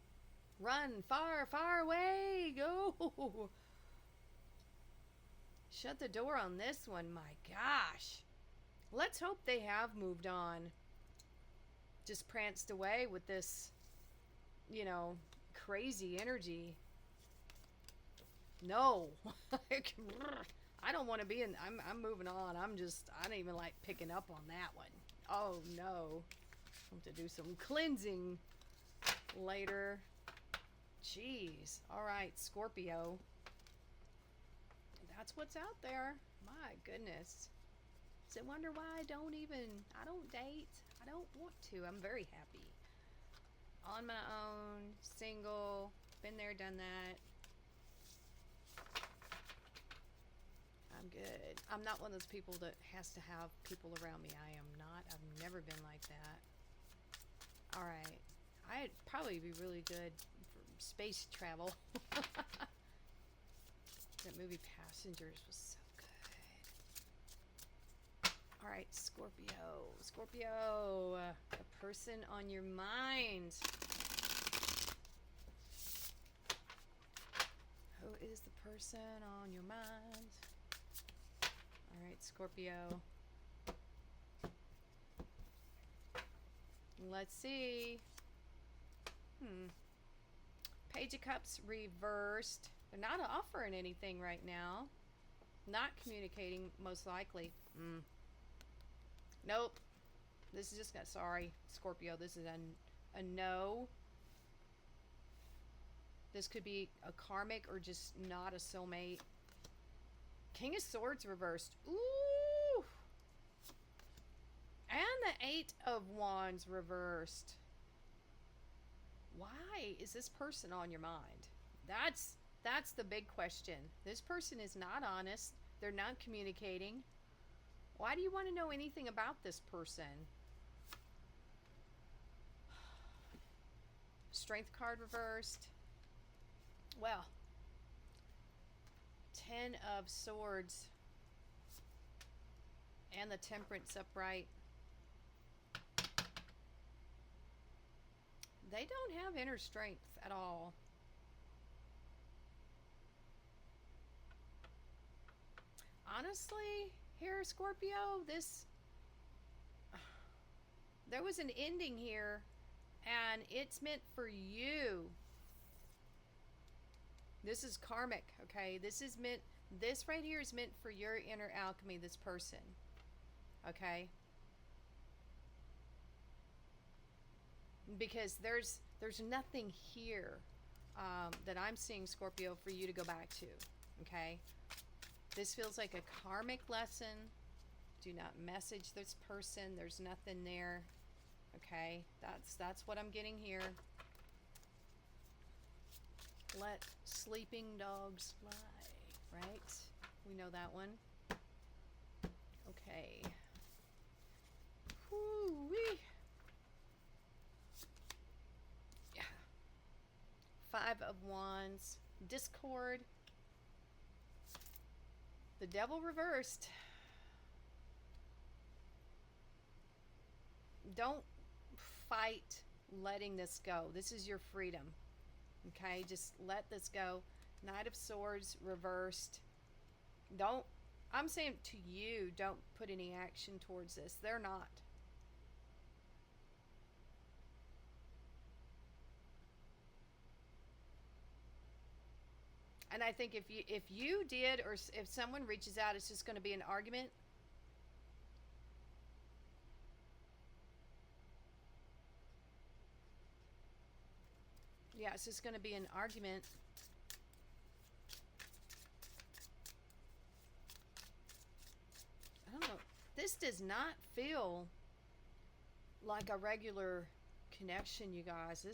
Run far, far away. Go. Shut the door on this one. My gosh. Let's hope they have moved on. Just pranced away with this, crazy energy. No. I don't want to be in. I'm moving on. I don't even like picking up on that one. Oh no. I have to do some cleansing later. Jeez. All right, Scorpio. That's what's out there. My goodness. So I wonder why I don't date. I don't want to. I'm very happy. On my own, single, been there, done that. I'm good. I'm not one of those people that has to have people around me. I am not. I've never been like that. All right. I'd probably be really good for space travel. That movie Passengers was so good. All right, Scorpio. Scorpio, a person on your mind. Who is the person on your mind? All right, Scorpio. Let's see. Page of Cups reversed. They're not offering anything right now. Not communicating, most likely. Nope. This is just, sorry, Scorpio. This is a no. This could be a karmic or just not a soulmate. King of Swords reversed. Ooh. And the Eight of Wands reversed. Why is this person on your mind? That's the big question. This person is not honest. They're not communicating. Why do you want to know anything about this person? Strength card reversed. Well, 10 of Swords and the Temperance upright. They don't have inner strength at all. Honestly, here, Scorpio, there was an ending here, and it's meant for you. This is karmic, okay? This right here is meant for your inner alchemy, this person, okay? Because there's nothing here that I'm seeing, Scorpio, for you to go back to, okay? This feels like a karmic lesson. Do not message this person. There's nothing there, okay? That's what I'm getting here. Let sleeping dogs fly, right? We know that one. Okay. Whoo-wee. Yeah. 5 of Wands. Discord. The Devil reversed. Don't fight letting this go. This is your freedom. Okay, just let this go. Knight of Swords reversed. I'm saying to you, don't put any action towards this. They're not. And I think if you did, or if someone reaches out, it's just going to be an argument. Yeah, it's just going to be an argument. I don't know. This does not feel like a regular connection, you guys.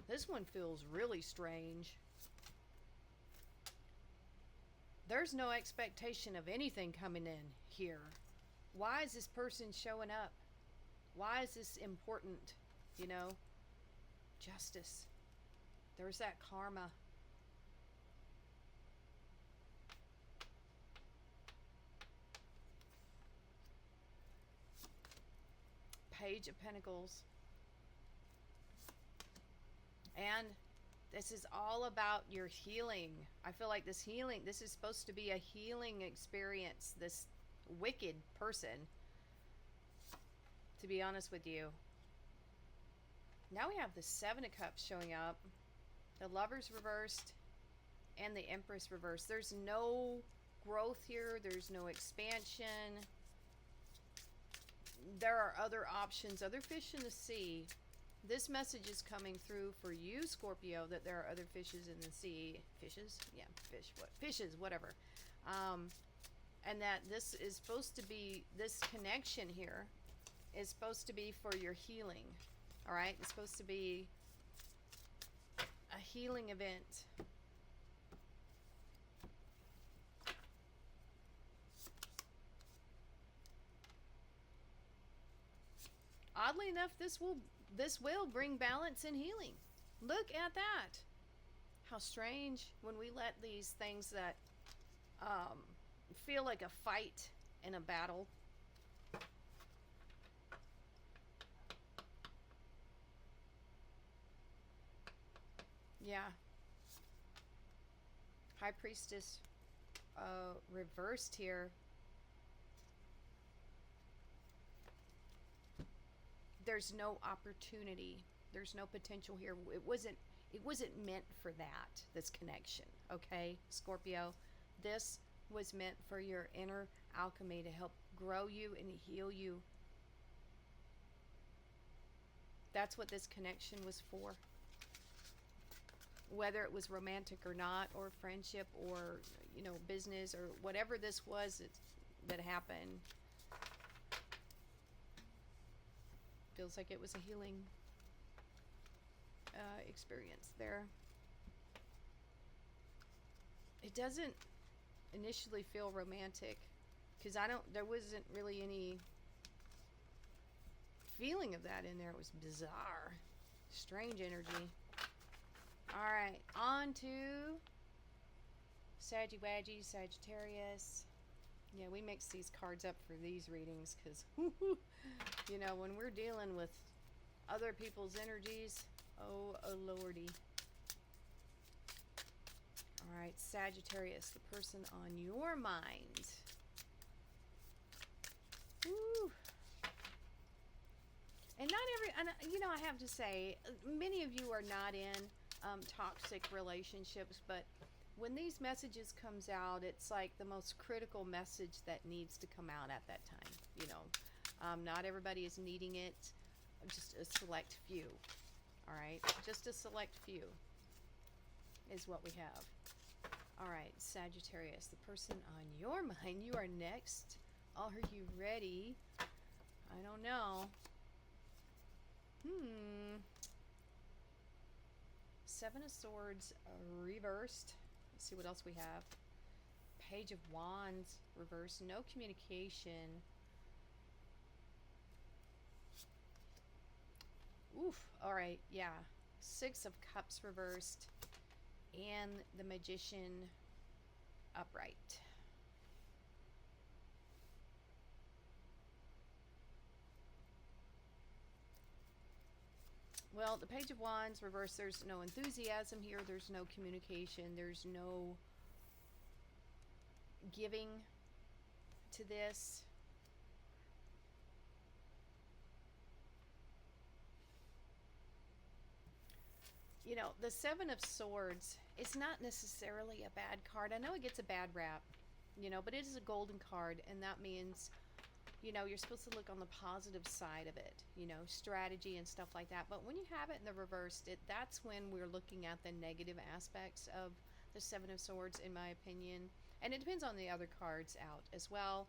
This one feels really strange. There's no expectation of anything coming in here. Why is this person showing up? Why is this important? You know? Justice. There's that karma. Page of Pentacles. And this is all about your healing. I feel like this is supposed to be a healing experience. This wicked person, to be honest with you. Now we have the 7 of Cups showing up. The Lovers reversed. And the Empress reversed. There's no growth here. There's no expansion. There are other options, other fish in the sea. This message is coming through for you, Scorpio, that there are other fishes in the sea. Fishes? Yeah, fish. What? Fishes, whatever. And that this is supposed to be, this connection here is supposed to be for your healing. All right? It's supposed to be a healing event. Oddly enough, this will bring balance and healing. Look at that. How strange when we let these things that feel like a fight in a battle. Yeah. High Priestess reversed here. There's no opportunity. There's no potential here. It wasn't meant for that, this connection, okay, Scorpio? This was meant for your inner alchemy to help grow you and heal you. That's what this connection was for. Whether it was romantic or not, or friendship, or, you know, business, or whatever this was that happened. Feels like it was a healing experience there. It doesn't initially feel romantic, because there wasn't really any feeling of that in there. It was bizarre, strange energy. All right, on to Sagittarius. Yeah, we mix these cards up for these readings because, you know, when we're dealing with other people's energies, oh lordy. All right, Sagittarius, the person on your mind. Woo. And you know, I have to say, many of you are not in toxic relationships, but when these messages comes out, it's like the most critical message that needs to come out at that time. You know, not everybody is needing it, just a select few. All right, just a select few is what we have. All right, Sagittarius, the person on your mind, you are next. Are you ready? I don't know. Seven of Swords reversed. Let's see what else we have. Page of Wands reversed. No communication. Oof. All right. Yeah. Six of Cups reversed. And the Magician upright. Well, the Page of Wands reversed, there's no enthusiasm here, there's no communication, there's no giving to this. You know, the Seven of Swords is not necessarily a bad card. I know it gets a bad rap, you know, but it is a golden card, and that means, you know, you're supposed to look on the positive side of it, you know, strategy and stuff like that. But when you have it in the reversed, that's when we're looking at the negative aspects of the Seven of Swords, in my opinion. And it depends on the other cards out as well.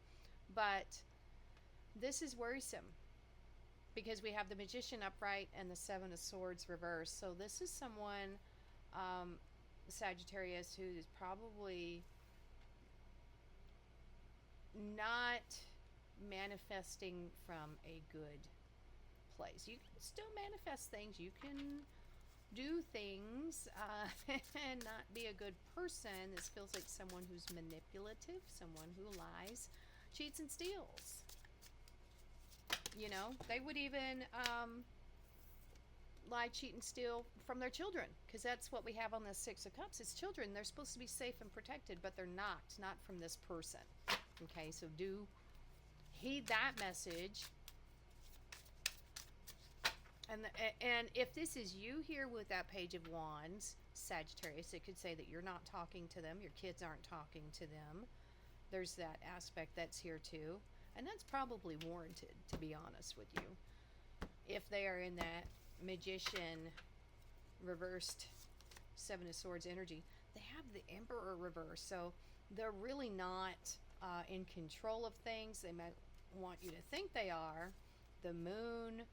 But this is worrisome because we have the Magician upright and the Seven of Swords reversed. So this is someone, Sagittarius, who is probably not manifesting from a good place. You can still manifest things. You can do things and not be a good person. This feels like someone who's manipulative, someone who lies, cheats, and steals. You know, they would even lie, cheat, and steal from their children, because that's what we have on the Six of Cups. It's children. They're supposed to be safe and protected, but they're not from this person. Okay, so do heed that message. And if this is you here with that Page of Wands, Sagittarius, it could say that you're not talking to them, your kids aren't talking to them. There's that aspect that's here too, and that's probably warranted, to be honest with you. If they are in that Magician reversed Seven of Swords energy, they have the Emperor reversed, so they're really not in control of things. They might want you to think they are. The Moon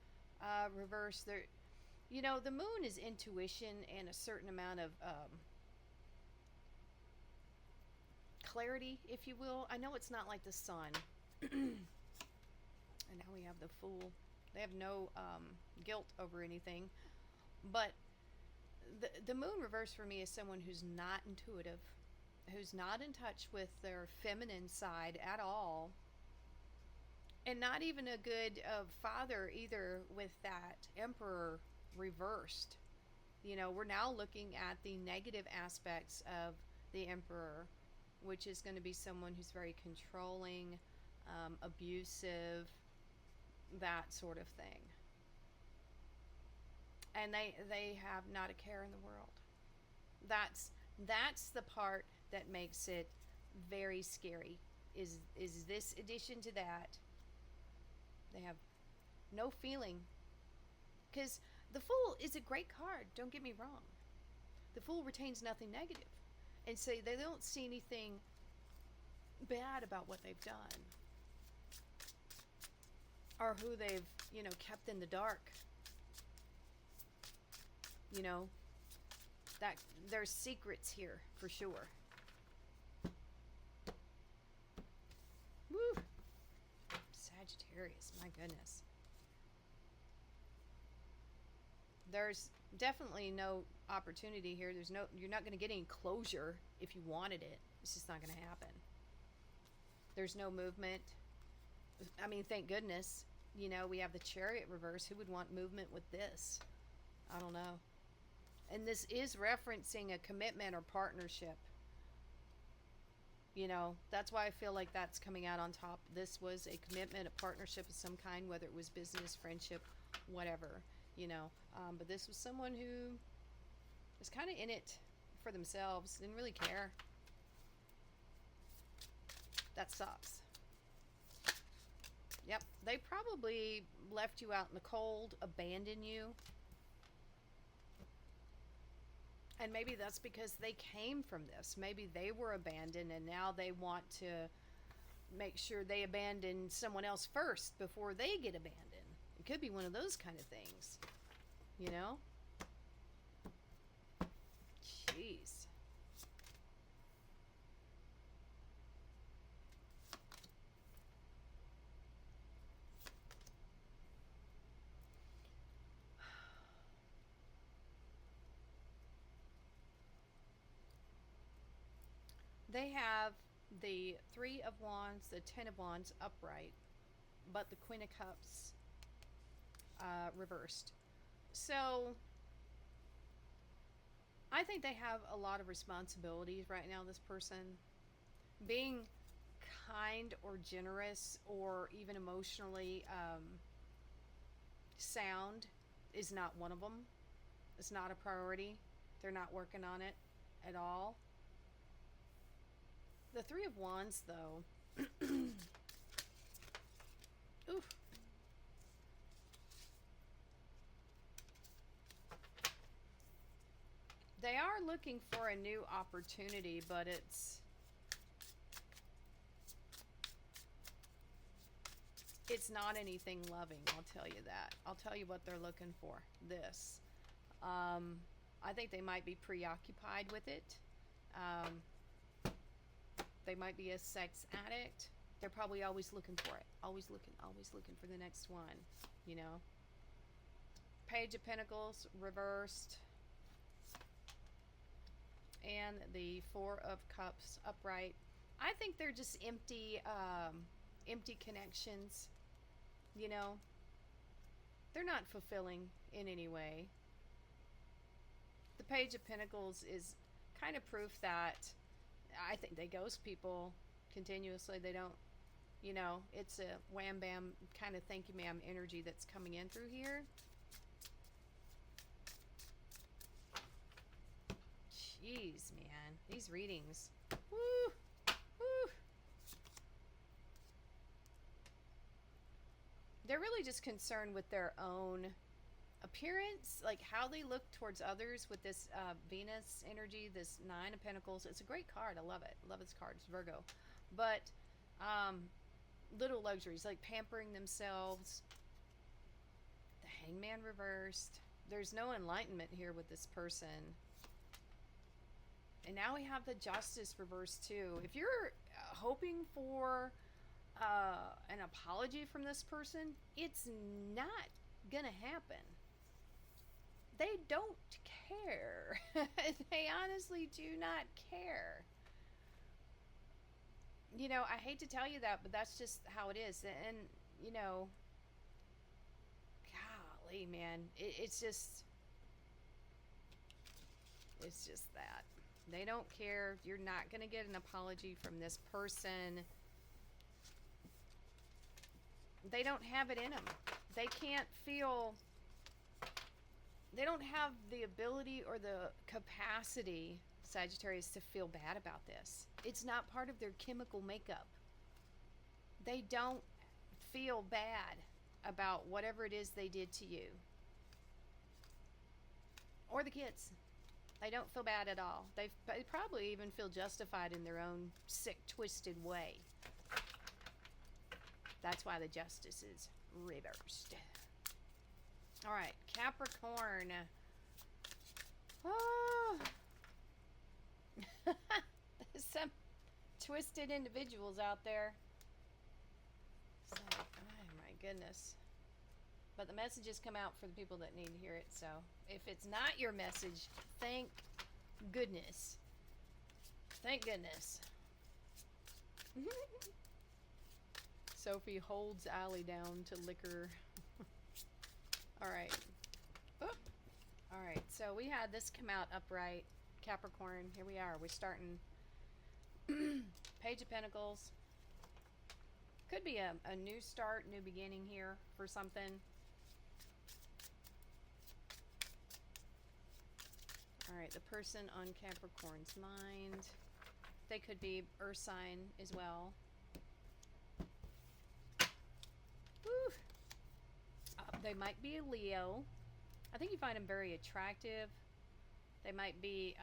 reverse, there, you know, the Moon is intuition and a certain amount of clarity, if you will. I know it's not like the Sun. And now we have the Fool. They have no guilt over anything, but the Moon reverse for me is someone who's not intuitive, who's not in touch with their feminine side at all, and not even a good father either with that Emperor reversed. You know, we're now looking at the negative aspects of the Emperor, which is going to be someone who's very controlling, abusive, that sort of thing. And they have not a care in the world. That's the part that makes it very scary, is this addition to that. They have no feeling, because the Fool is a great card, don't get me wrong. The Fool retains nothing negative, and so they don't see anything bad about what they've done or who they've, you know, kept in the dark. You know, that there's secrets here for sure. Woo! Sagittarius, my goodness. There's definitely no opportunity here. You're not going to get any closure if you wanted it. It's just not going to happen. There's no movement. I mean, thank goodness. We have the Chariot reverse. Who would want movement with this? I don't know. And this is referencing a commitment or partnership. That's why I feel like that's coming out on top. This was a commitment, a partnership of some kind, whether it was business, friendship, whatever, But this was someone who was kind of in it for themselves, didn't really care. That sucks. Yep, they probably left you out in the cold, abandoned you. And maybe that's because they came from this. Maybe they were abandoned and now they want to make sure they abandon someone else first before they get abandoned. It could be one of those kind of things. Jeez. They have the Three of Wands, the Ten of Wands upright, but the Queen of Cups reversed. So I think they have a lot of responsibilities right now, this person. Being kind or generous or even emotionally sound is not one of them. It's not a priority. They're not working on it at all. The Three of Wands, though, oof. They are looking for a new opportunity, but it's not anything loving, I'll tell you that. I'll tell you what they're looking for. This. I think they might be preoccupied with it. They might be a sex addict. They're probably always looking for it. Always looking for the next one, Page of Pentacles reversed. And the Four of Cups upright. I think they're just empty connections. They're not fulfilling in any way. The Page of Pentacles is kind of proof that I think they ghost people continuously. They don't, it's a wham bam kind of thank you ma'am energy that's coming in through here. Jeez, man. These readings. Woo! Woo! They're really just concerned with their own appearance, like how they look towards others with this Venus energy, this Nine of Pentacles. It's a great card. I love it. Love this card. It's Virgo. But little luxuries, like pampering themselves. The Hangman reversed. There's no enlightenment here with this person. And now we have the Justice reversed too. If you're hoping for an apology from this person, it's not gonna happen. They don't care. They honestly do not care. I hate to tell you that, but that's just how it is. And golly, man, it's just that. They don't care. You're not going to get an apology from this person. They don't have it in them. They can't feel... They don't have the ability or the capacity, Sagittarius, to feel bad about this. It's not part of their chemical makeup. They don't feel bad about whatever it is they did to you. Or the kids. They don't feel bad at all. They probably even feel justified in their own sick, twisted way. That's why the Justice is reversed. All right, Capricorn. Oh. Some twisted individuals out there. goodness. But the messages come out for the people that need to hear it. So if it's not your message, thank goodness. Thank goodness. Sophie holds Allie down to lick her. All right. Oh. All right. So we had this come out upright. Capricorn. Here we are. We're starting. Page of Pentacles. Could be a new start, new beginning here for something. All right, the person on Capricorn's mind. They could be Earth sign as well. Woo. They might be a Leo. I think you find them very attractive. They might be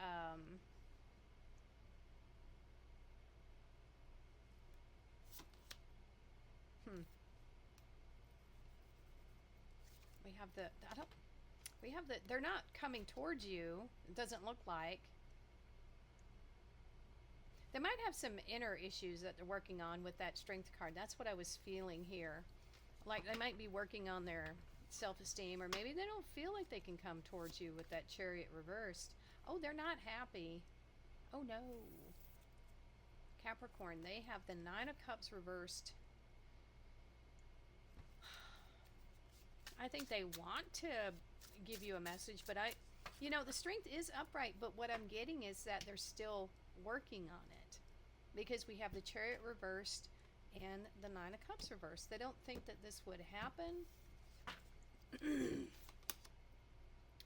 they're not coming towards you. It doesn't look like. They might have some inner issues that they're working on with that Strength card. That's what I was feeling here. Like they might be working on their self-esteem, or maybe they don't feel like they can come towards you with that Chariot reversed. Oh, they're not happy. Oh no. Capricorn, they have the Nine of Cups reversed. I think they want to give you a message, but the Strength is upright, but what I'm getting is that they're still working on it, because we have the Chariot reversed and the Nine of Cups reversed. They don't think that this would happen.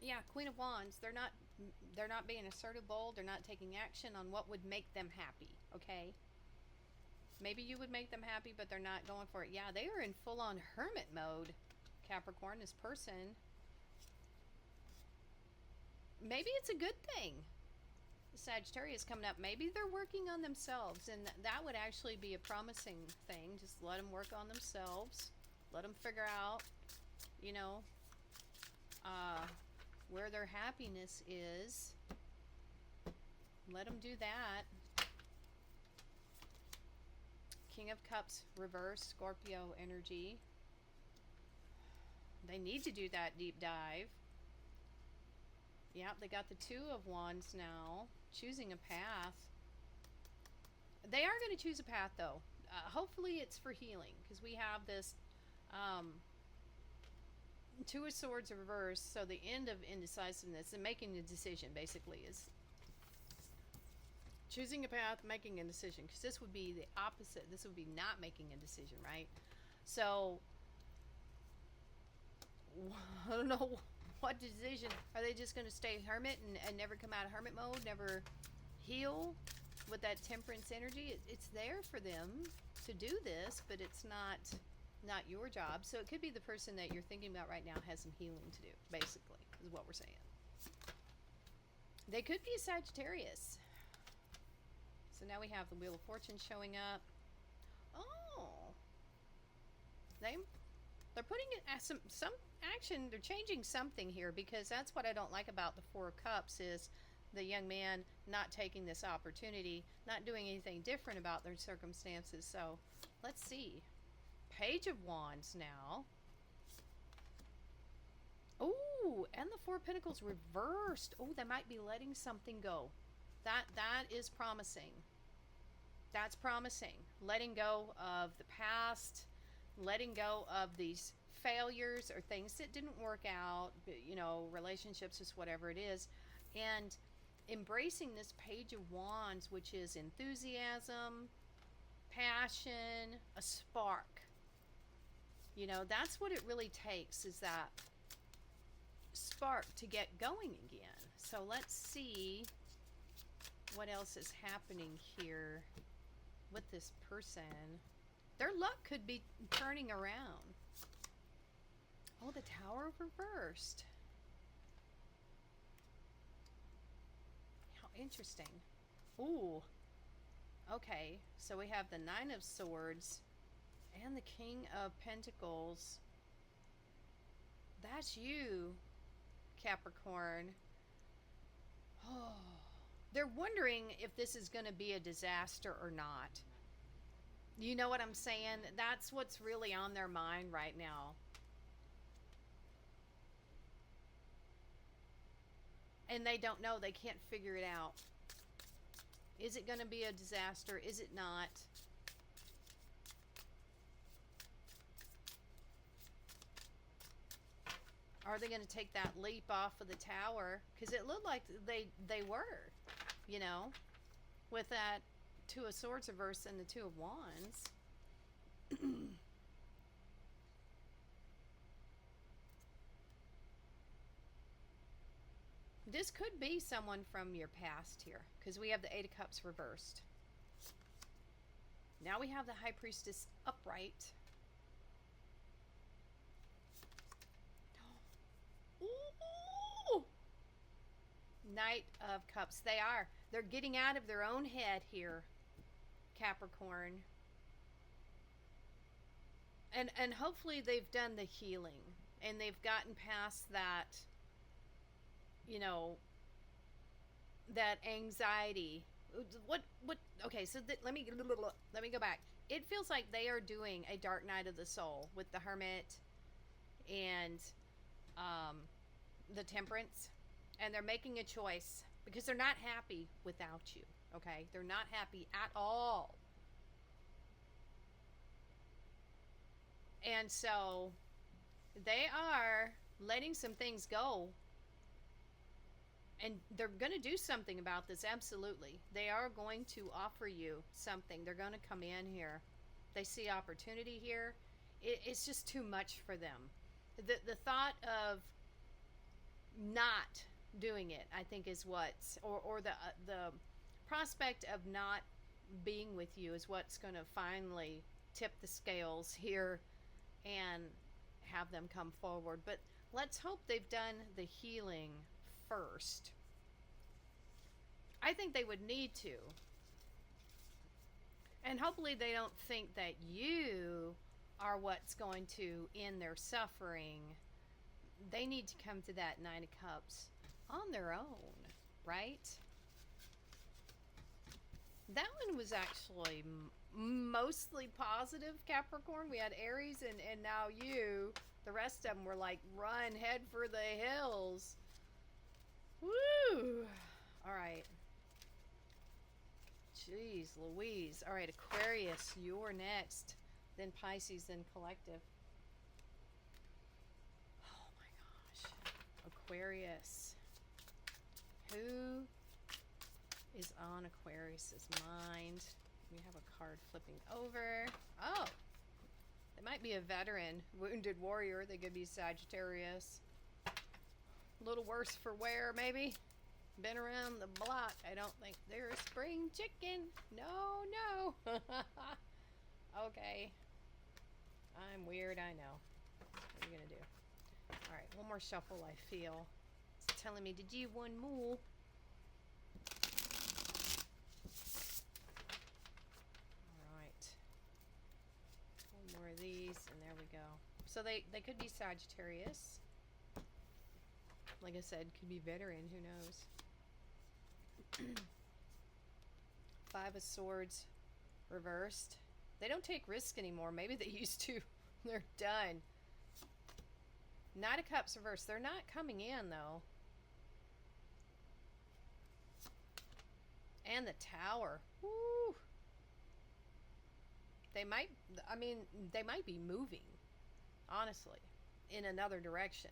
Yeah, Queen of Wands, they're not being assertive, bold. They're not taking action on what would make them happy. Okay, maybe you would make them happy, but they're not going for it. Yeah, they are in full-on hermit mode. Capricorn, this person, maybe it's a good thing. Sagittarius coming up, maybe they're working on themselves, and that would actually be a promising thing. Just let them work on themselves, let them figure out where their happiness is. Let them do that. King of Cups reverse, Scorpio energy. They need to do that deep dive. Yep, they got the Two of Wands now. Choosing a path. They are going to choose a path, though. Hopefully it's for healing, because we have this Two of Swords reversed. So the end of indecisiveness and making a decision, basically, is choosing a path, making a decision. Because this would be the opposite. This would be not making a decision, right? So I don't know what decision. Are they just going to stay hermit and never come out of hermit mode, never heal with that Temperance energy? It's there for them to do this, but it's not your job. So it could be the person that you're thinking about right now has some healing to do, basically, is what we're saying. They could be a Sagittarius. So now we have the Wheel of Fortune showing up. Oh. They're putting it as some action. They're changing something here, because that's what I don't like about the Four of Cups is the young man not taking this opportunity, not doing anything different about their circumstances. So let's see. Page of Wands now. Oh, and the Four of Pentacles reversed. Oh, they might be letting something go. That is promising. That's promising. Letting go of the past, letting go of these failures or things that didn't work out, relationships, just whatever it is, and embracing this Page of Wands, which is enthusiasm, passion, a spark. That's what it really takes, is that spark to get going again. So let's see what else is happening here with this person. Their luck could be turning around. Oh, the Tower reversed. How interesting. Ooh. Okay, so we have the Nine of Swords and the King of Pentacles. That's you, Capricorn. Oh. They're wondering if this is going to be a disaster or not. You know what I'm saying? That's what's really on their mind right now. And they don't know. They can't figure it out. Is it going to be a disaster? Is it not? Are they going to take that leap off of the tower? Because it looked like they were, you know, with that Two of Swords reverse and the Two of Wands. This could be someone from your past here, because we have the Eight of Cups reversed. Now we have the High Priestess upright. Ooh! Knight of Cups. They are. They're getting out of their own head here, Capricorn. And hopefully they've done the healing and they've gotten past that, you know, that anxiety. What okay, so let me go back. It feels like they are doing a dark night of the soul with the Hermit and um the Temperance, and they're making a choice because they're not happy without you. Okay, they're not happy at all. And so they are letting some things go, and they're going to do something about this. Absolutely, they are going to offer you something. They're going to come in here. They see opportunity here. It's just too much for them. The thought of not doing it, I think, is what's, or the prospect of not being with you is what's going to finally tip the scales here and have them come forward. But let's hope they've done the healing first. I think they would need to. And hopefully they don't think that you are what's going to end their suffering. They need to come to that Nine of Cups on their own, right? That one was actually mostly positive, Capricorn. We had Aries and now you. The rest of them were like, run, head for the hills. Woo! All right. Jeez Louise. All right, Aquarius, you're next. Then Pisces, then Collective. Oh my gosh. Aquarius. Who is on Aquarius's mind? We have a card flipping over. Oh, they might be a veteran, wounded warrior. They could be Sagittarius. A little worse for wear, maybe. Been around the block. I don't think they're a spring chicken. No. Okay. I'm weird, I know. What are you gonna do? All right, one more shuffle, I feel. It's telling me to do one more. More of these, and there we go. So they could be Sagittarius. Like I said, could be veteran, who knows. Five of Swords reversed. They don't take risk anymore. Maybe they used to. They're done. Knight of Cups reversed. They're not coming in, though. And the Tower. Woo! They might, I mean, they might be moving, honestly, in another direction.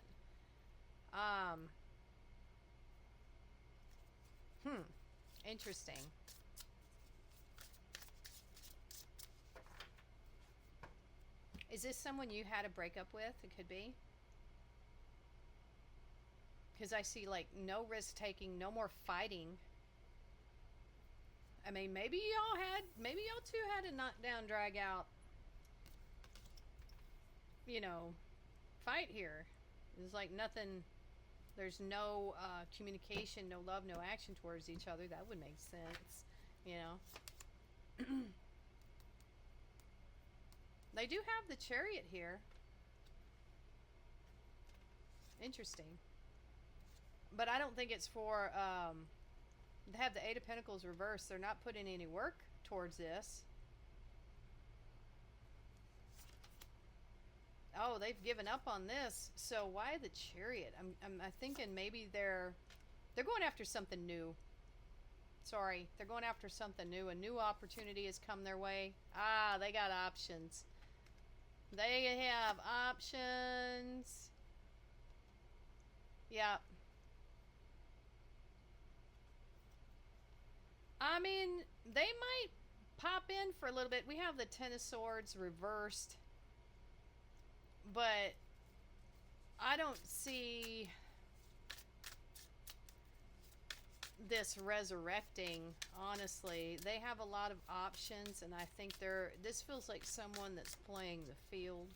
Interesting. Is this someone you had a breakup with? It could be. Because I see, like, no risk taking, no more fighting. I mean, maybe y'all two had a knockdown, drag out, you know, fight here. There's like nothing, there's no communication, no love, no action towards each other. That would make sense, you know. They do have the Chariot here. Interesting. But I don't think it's for, they have the Eight of Pentacles reversed. They're not putting any work towards this. Oh, they've given up on this. So why the Chariot? I'm thinking maybe they're going after something new. Sorry, they're going after something new. A new opportunity has come their way. Ah, they got options. They have options. Yeah. I mean, they might pop in for a little bit. We have the Ten of Swords reversed, but I don't see this resurrecting. Honestly, they have a lot of options, and I think this feels like someone that's playing the field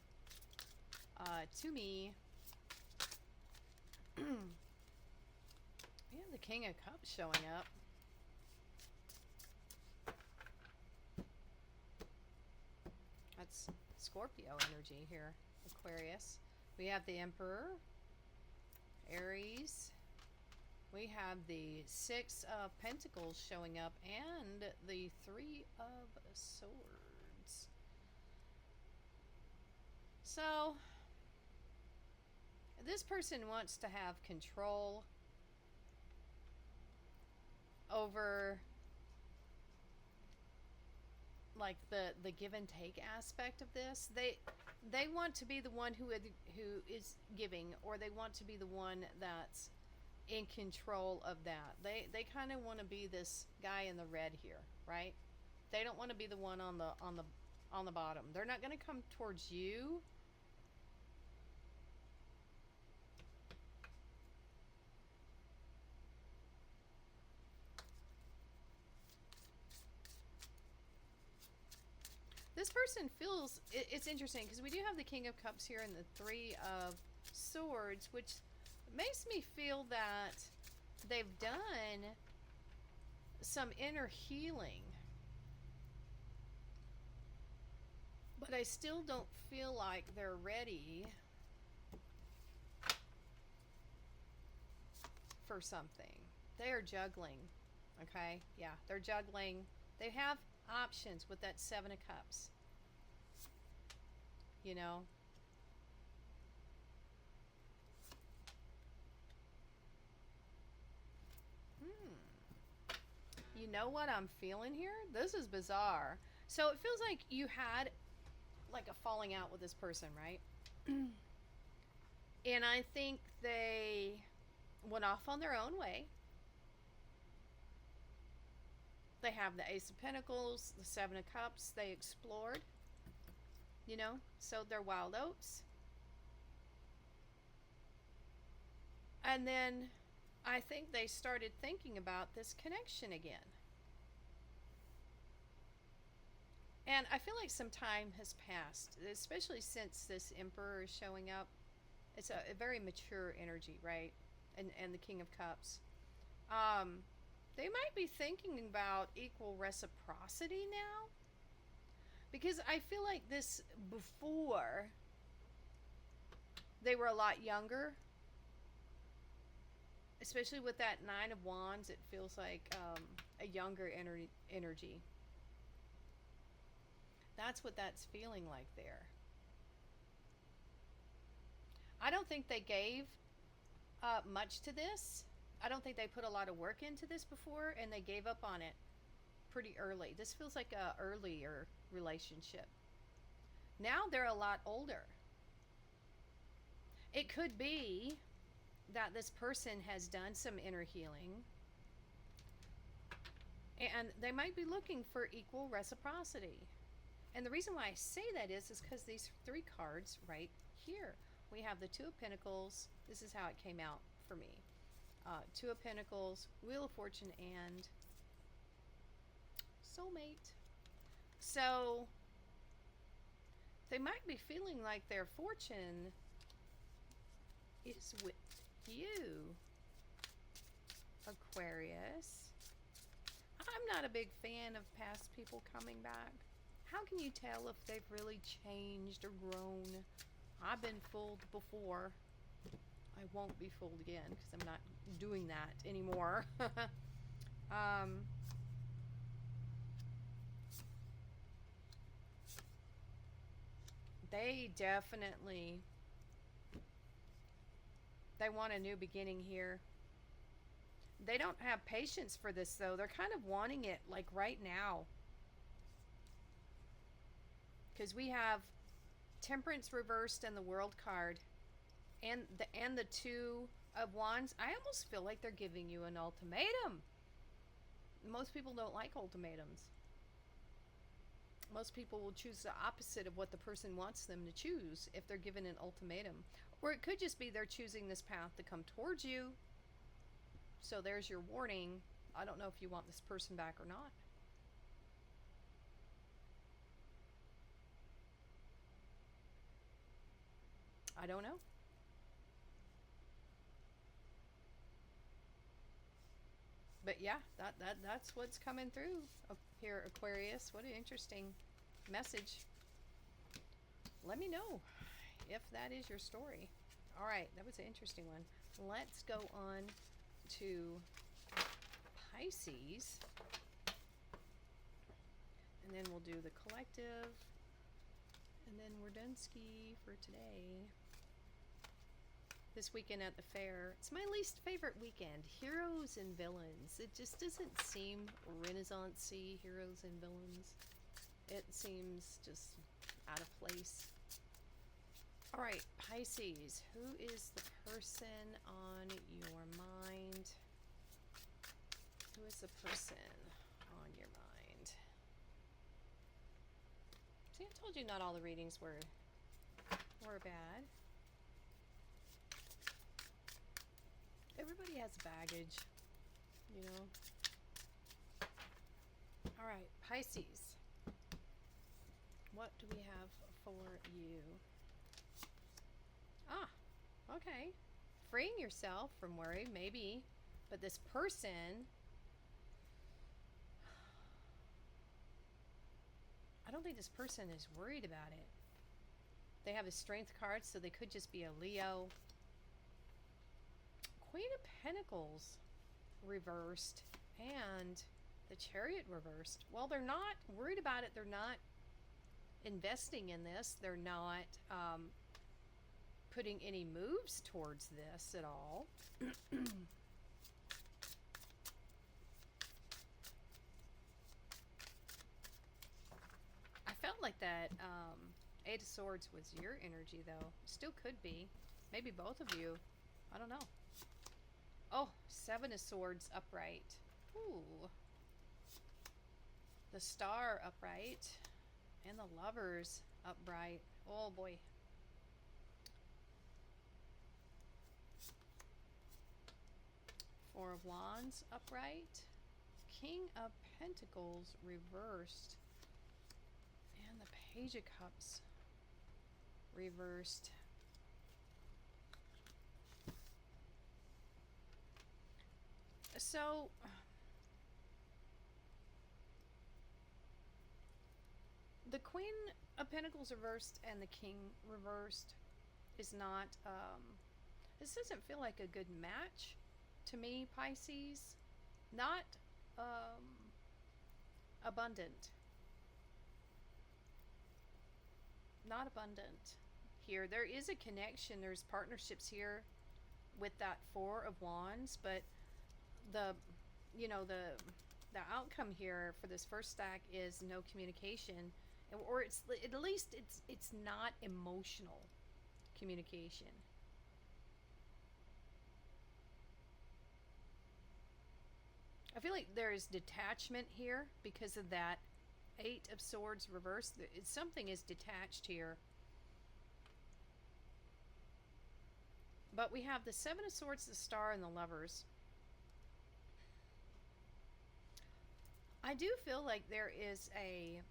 to me. We have the King of Cups showing up. That's Scorpio energy here. Aquarius. We have the Emperor, Aries. We have the Six of Pentacles showing up and the Three of Swords. So, this person wants to have control over like the give and take aspect of this. They want to be the one who is giving, or they want to be the one that's in control of that. They kind of want to be this guy in the red here, right? They don't want to be the one on the bottom. They're not going to come towards you. This person feels it's interesting because we do have the King of Cups here and the Three of Swords, which makes me feel that they've done some inner healing, but I still don't feel like they're ready for something. They are juggling. Okay, yeah, they're juggling. They have options with that Seven of Cups, you know. You know what I'm feeling here? This is bizarre. So it feels like you had like a falling out with this person, right? And I think they went off on their own way. They have the Ace of Pentacles, the Seven of Cups. They explored, you know, sowed their wild oats. And then I think they started thinking about this connection again. And I feel like some time has passed, especially since this Emperor is showing up. It's a very mature energy, right? And the King of Cups. They might be thinking about equal reciprocity now. Because I feel like this before, they were a lot younger. Especially with that Nine of Wands, it feels like a younger energy. That's what that's feeling like there. I don't think they gave much to this. I don't think they put a lot of work into this before, and they gave up on it pretty early. This feels like a earlier relationship. Now they're a lot older. It could be that this person has done some inner healing, and they might be looking for equal reciprocity. And the reason why I say that is because these three cards right here. We have the Two of Pentacles. This is how it came out for me. Two of Pentacles, Wheel of Fortune, and Soulmate. So they might be feeling like their fortune is with you, Aquarius. I'm not a big fan of past people coming back. How can you tell if they've really changed or grown? I've been fooled before. I won't be fooled again because I'm not doing that anymore. They definitely, they want a new beginning here. They don't have patience for this though. They're kind of wanting it like right now. Because we have Temperance reversed and the World card, and the Two of Wands. I almost feel like they're giving you an ultimatum. Most people don't like ultimatums. Most people will choose the opposite of what the person wants them to choose if they're given an ultimatum. Or it could just be they're choosing this path to come towards you. So there's your warning. I don't know if you want this person back or not. I don't know. But yeah, that's what's coming through here, Aquarius. What an interesting message. Let me know if that is your story. All right, that was an interesting one. Let's go on to Pisces, and then we'll do the collective, and then we're done ski for today. This weekend at the fair, it's my least favorite weekend. Heroes and villains. It just doesn't seem Renaissance-y, heroes and villains. It seems just out of place. All right, Pisces, who is the person on your mind? Who is the person on your mind? See, I told you not all the readings were bad. Everybody has baggage, you know. All right, Pisces. What do we have for you? Ah, okay. Freeing yourself from worry, maybe. But this person, I don't think this person is worried about it. They have a strength card, so they could just be a Leo. Queen of Pentacles reversed and the Chariot reversed. Well, they're not worried about it. They're not investing in this. They're not putting any moves towards this at all. I felt like that Eight of Swords was your energy, though. Still could be. Maybe both of you. I don't know. Oh, Seven of Swords upright. Ooh. The Star upright. And the Lovers upright. Oh, boy. Four of Wands upright. King of Pentacles reversed. And the Page of Cups reversed. So, the Queen of Pentacles reversed and the King reversed is not, this doesn't feel like a good match to me, Pisces. Not abundant. Not abundant here. There is a connection. There's partnerships here with that Four of Wands, but the outcome here for this first stack is no communication, or it's at least it's not emotional communication. I feel like there is detachment here because of that Eight of Swords reversed. Something is detached here. But we have the Seven of Swords, the Star, and the Lovers. I do feel like there is a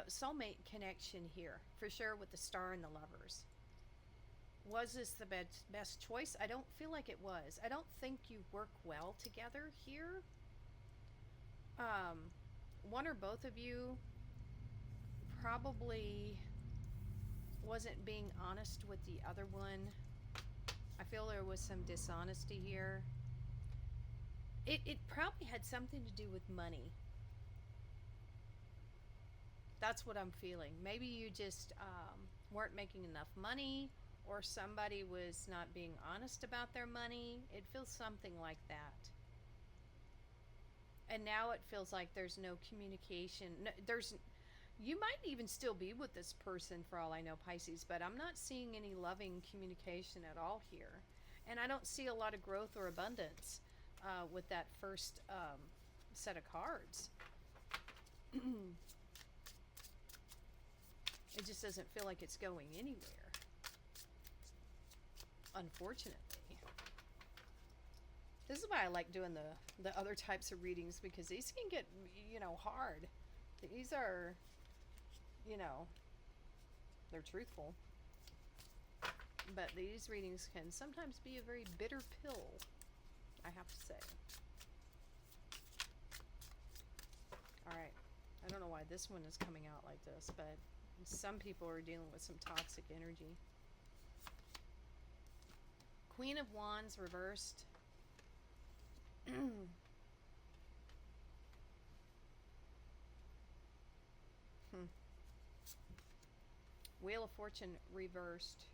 soulmate connection here, for sure, with the Star and the Lovers. Was this the best choice? I don't feel like it was. I don't think you work well together here. One or both of you probably wasn't being honest with the other one. I feel there was some dishonesty here. It probably had something to do with money. That's what I'm feeling. Maybe you just weren't making enough money, or somebody was not being honest about their money. It feels something like that. And now it feels like there's no communication. No, you might even still be with this person for all I know, Pisces, but I'm not seeing any loving communication at all here. And I don't see a lot of growth or abundance with that first set of cards. It just doesn't feel like it's going anywhere, unfortunately. This is why I like doing the other types of readings, because these can get, hard. These are, they're truthful. But these readings can sometimes be a very bitter pill, I have to say. Alright, I don't know why this one is coming out like this, but some people are dealing with some toxic energy. Queen of Wands reversed. Wheel of Fortune reversed.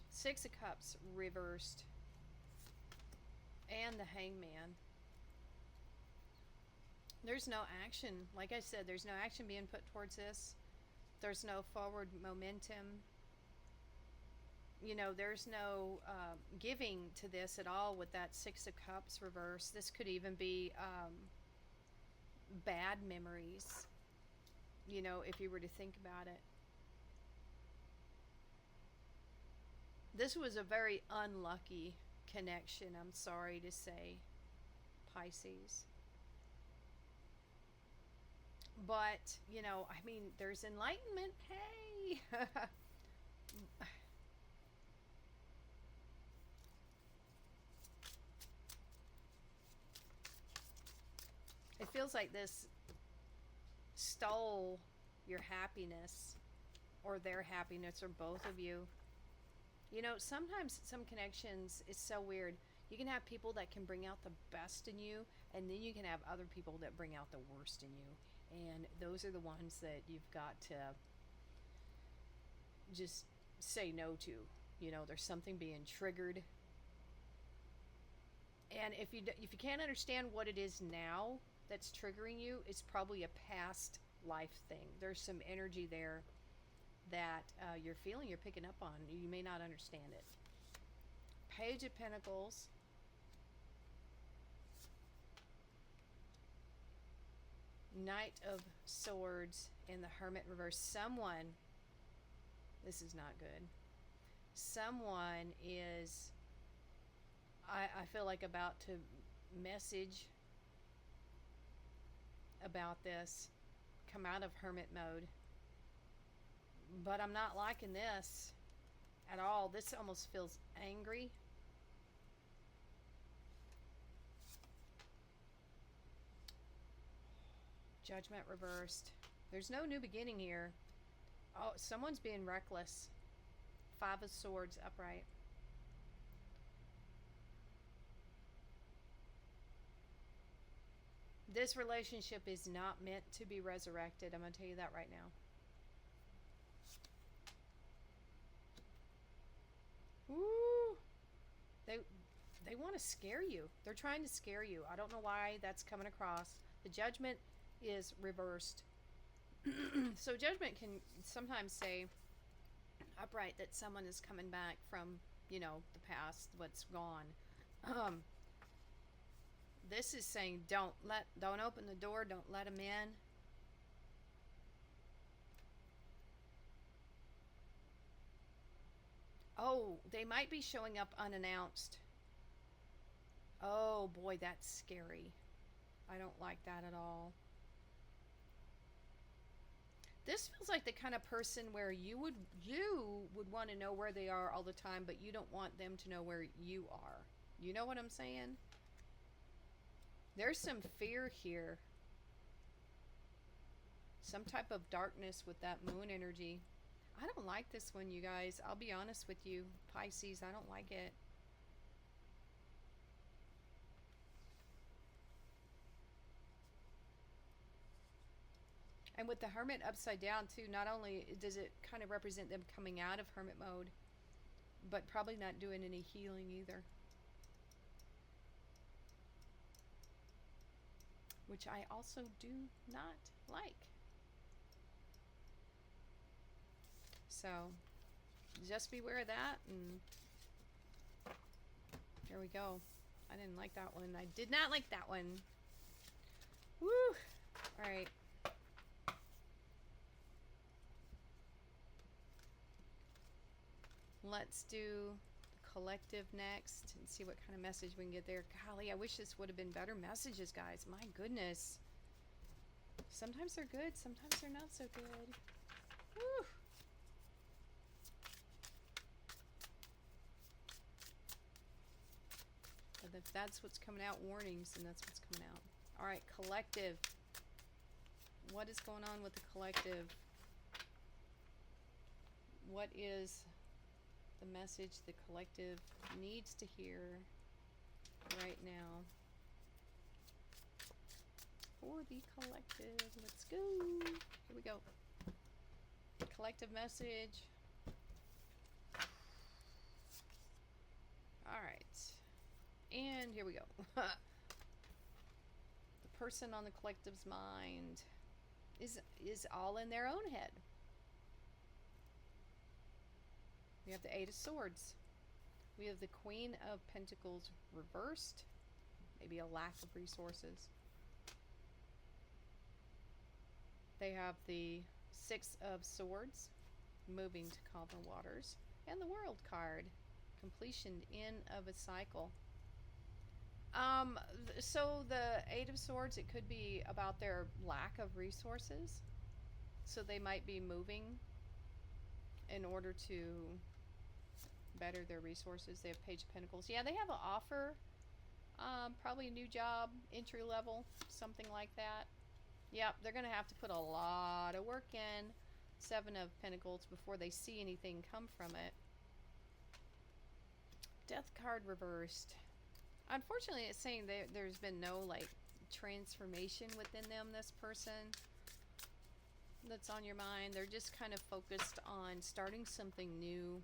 Six of Cups reversed. And the Hangman. There's no action. Like I said, there's no action being put towards this. There's no forward momentum. There's no giving to this at all with that Six of Cups reverse. This could even be bad memories, if you were to think about it. This was a very unlucky connection, I'm sorry to say, Pisces. But, there's enlightenment. Hey! It feels like this stole your happiness, or their happiness, or both of you. Sometimes some connections, it's so weird. You can have people that can bring out the best in you, and then you can have other people that bring out the worst in you. And those are the ones that you've got to just say no to. There's something being triggered. And if you can't understand what it is now that's triggering you, it's probably a past life thing. There's some energy there that you're feeling, you're picking up on. You may not understand it. Page of Pentacles. Knight of Swords and the Hermit reverse. Someone, this is not good. Someone is, I feel like, about to message about this, come out of hermit mode. But I'm not liking this at all. This almost feels angry. Judgment reversed. There's no new beginning here. Oh, someone's being reckless. Five of Swords upright. This relationship is not meant to be resurrected. I'm going to tell you that right now. Woo! They want to scare you. They're trying to scare you. I don't know why that's coming across. The Judgment is reversed. So Judgment can sometimes say upright that someone is coming back from, the past, what's gone. This is saying don't open the door, don't let them in. Oh, they might be showing up unannounced. Oh boy, that's scary. I don't like that at all. This feels like the kind of person where you would want to know where they are all the time, but you don't want them to know where you are. You know what I'm saying? There's some fear here. Some type of darkness with that moon energy. I don't like this one, you guys. I'll be honest with you, Pisces. I don't like it. And with the Hermit upside down too, not only does it kind of represent them coming out of hermit mode, but probably not doing any healing either, which I also do not like. So just beware of that. And there we go. I didn't like that one. I did not like that one. Woo! All right. Let's do collective next and see what kind of message we can get there. Golly, I wish this would have been better messages, guys. My goodness. Sometimes they're good, sometimes they're not so good. Woo! But if that's what's coming out, warnings, and that's what's coming out. All right, collective. What is going on with the collective? What is the message the collective needs to hear right now for the collective? Let's go. Here we go. Collective message. All right. And here we go. The person on the collective's mind is all in their own head. We have the Eight of Swords. We have the Queen of Pentacles reversed. Maybe a lack of resources. They have the Six of Swords, moving to calmer waters. And the World card, completion in of a cycle. So the Eight of Swords, it could be about their lack of resources. So they might be moving in order to better their resources. They have Page of Pentacles. Yeah, they have an offer. Probably a new job, entry level, something like that. Yep, they're going to have to put a lot of work in. Seven of Pentacles before they see anything come from it. Death card reversed. Unfortunately, it's saying there's been no, like, transformation within them, this person that's on your mind. They're just kind of focused on starting something new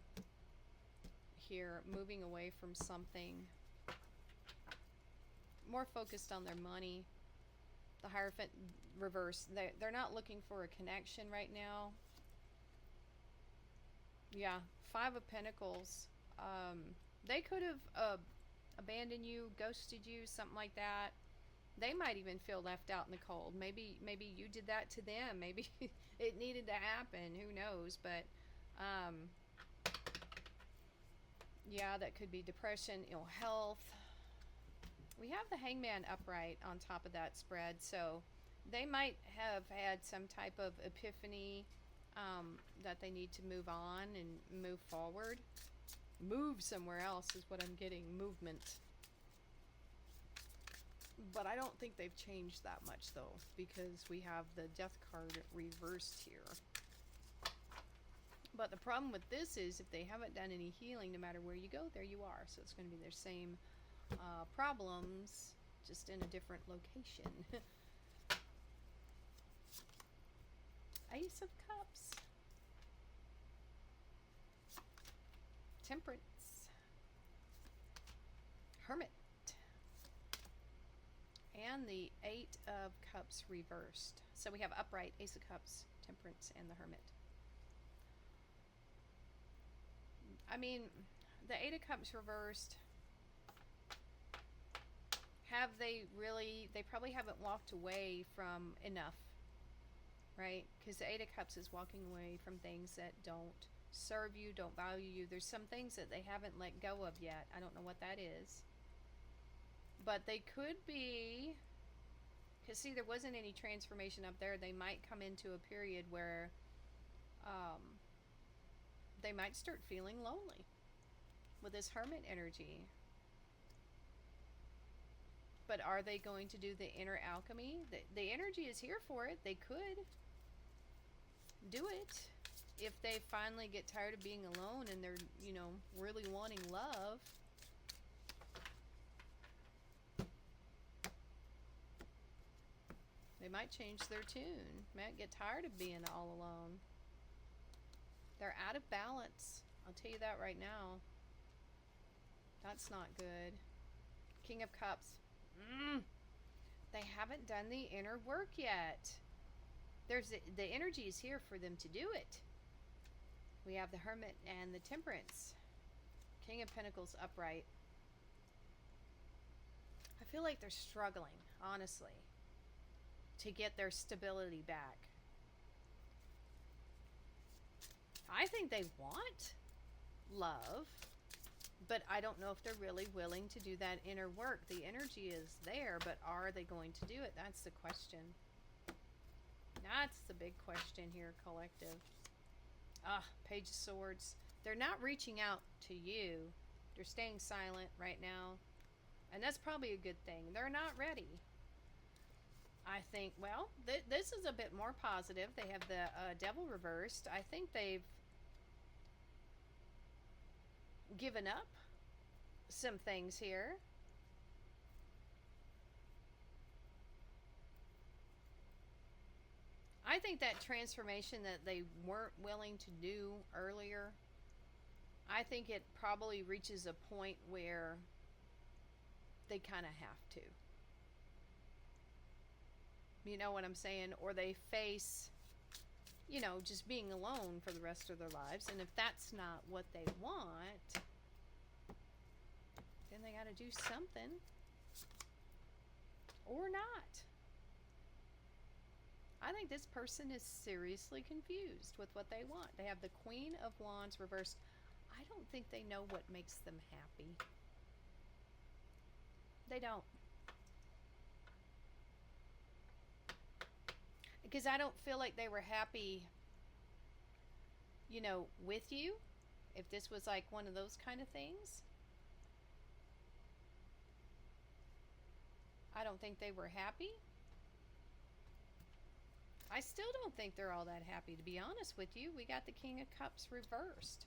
here, moving away from something. More focused on their money. The Hierophant reverse. They're not looking for a connection right now. Yeah, Five of Pentacles. They could have abandoned you, ghosted you, something like that. They might even feel left out in the cold. Maybe you did that to them. Maybe it needed to happen. Who knows? But yeah, that could be depression, ill health. We have the Hangman upright on top of that spread, so they might have had some type of epiphany that they need to move on and move forward. Move somewhere else is what I'm getting. Movement. But I don't think they've changed that much, though, because we have the Death card reversed here. But the problem with this is if they haven't done any healing, no matter where you go, there you are. So it's going to be their same problems, just in a different location. Ace of Cups. Temperance. Hermit. And the Eight of Cups reversed. So we have upright, Ace of Cups, Temperance, and the Hermit. I mean, the Eight of Cups reversed. Have they really, they probably haven't walked away from enough, right? Because the Eight of Cups is walking away from things that don't serve you, don't value you. There's some things that they haven't let go of yet. I don't know what that is. But they could be, because see, there wasn't any transformation up there. They might come into a period where they might start feeling lonely with this Hermit energy. But are they going to do the inner alchemy? The energy is here for it. They could do it if they finally get tired of being alone and they're, you know, really wanting love. They might change their tune. Might get tired of being all alone. They're out of balance. I'll tell you that right now. That's not good. King of Cups. They haven't done the inner work yet. There's the energy is here for them to do it. We have the Hermit and the Temperance. King of Pentacles upright. I feel like they're struggling, honestly, to get their stability back. I think they want love, but I don't know if they're really willing to do that inner work. The energy is there, but are they going to do it? That's the question. That's the big question here, collective. Page of Swords. They're not reaching out to you. They're staying silent right now. And that's probably a good thing. They're not ready. I think, well, this is a bit more positive. They have the Devil reversed. I think they've given up some things here. I think that transformation that they weren't willing to do earlier, I think it probably reaches a point where they kind of have to. You know what I'm saying? Or they face, you know, just being alone for the rest of their lives. And if that's not what they want, then they got to do something. Or not. I think this person is seriously confused with what they want. They have the Queen of Wands reversed. I don't think they know what makes them happy. They don't. Because I don't feel like they were happy, you know, with you. If this was like one of those kind of things. I don't think they were happy. I still don't think they're all that happy, to be honest with you. We got the King of Cups reversed.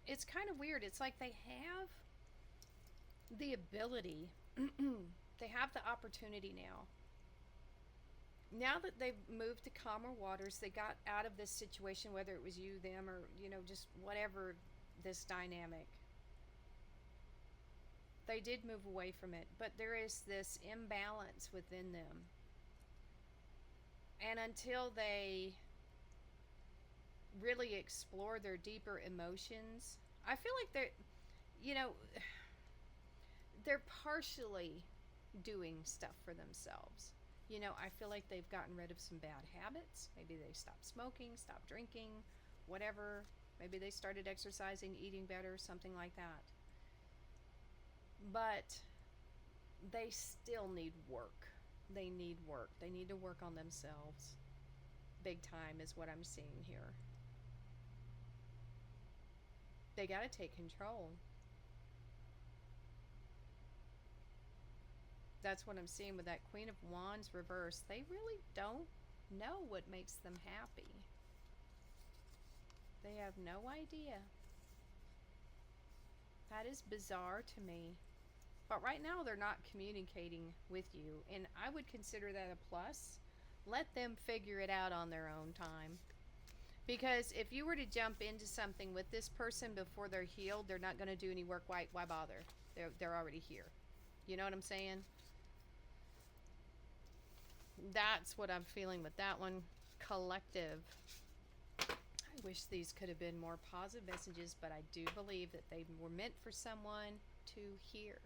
It's kind of weird. It's like they have the ability, they have the opportunity now. Now that they've moved to calmer waters, they got out of this situation, whether it was you, them, or, you know, just whatever this dynamic. They did move away from it, but there is this imbalance within them. And until they really explore their deeper emotions, I feel like they're, you know, they're partially doing stuff for themselves. You know, I feel like they've gotten rid of some bad habits. Maybe they stopped smoking, stopped drinking, whatever. Maybe they started exercising, eating better, something like that. But they still need work. They need work. They need to work on themselves. Big time is what I'm seeing here. They got to take control. That's what I'm seeing with that Queen of Wands reverse. They really don't know what makes them happy. They have no idea. That is bizarre to me. But right now they're not communicating with you, and I would consider that a plus. Let them figure it out on their own time. Because if you were to jump into something with this person before they're healed, they're not going to do any work. Why bother? They're already here. You know what I'm saying? That's what I'm feeling with that one. Collective. I wish these could have been more positive messages, but I do believe that they were meant for someone to hear.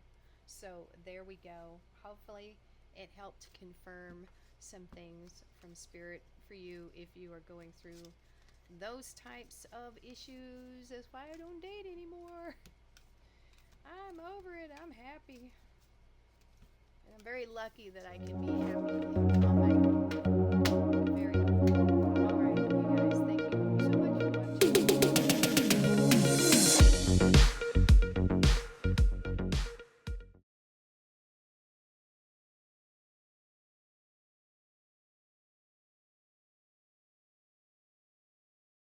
So there we go. Hopefully it helped confirm some things from Spirit for you if you are going through those types of issues. That's why I don't date anymore. I'm over it. I'm happy. And I'm very lucky that I can be happy.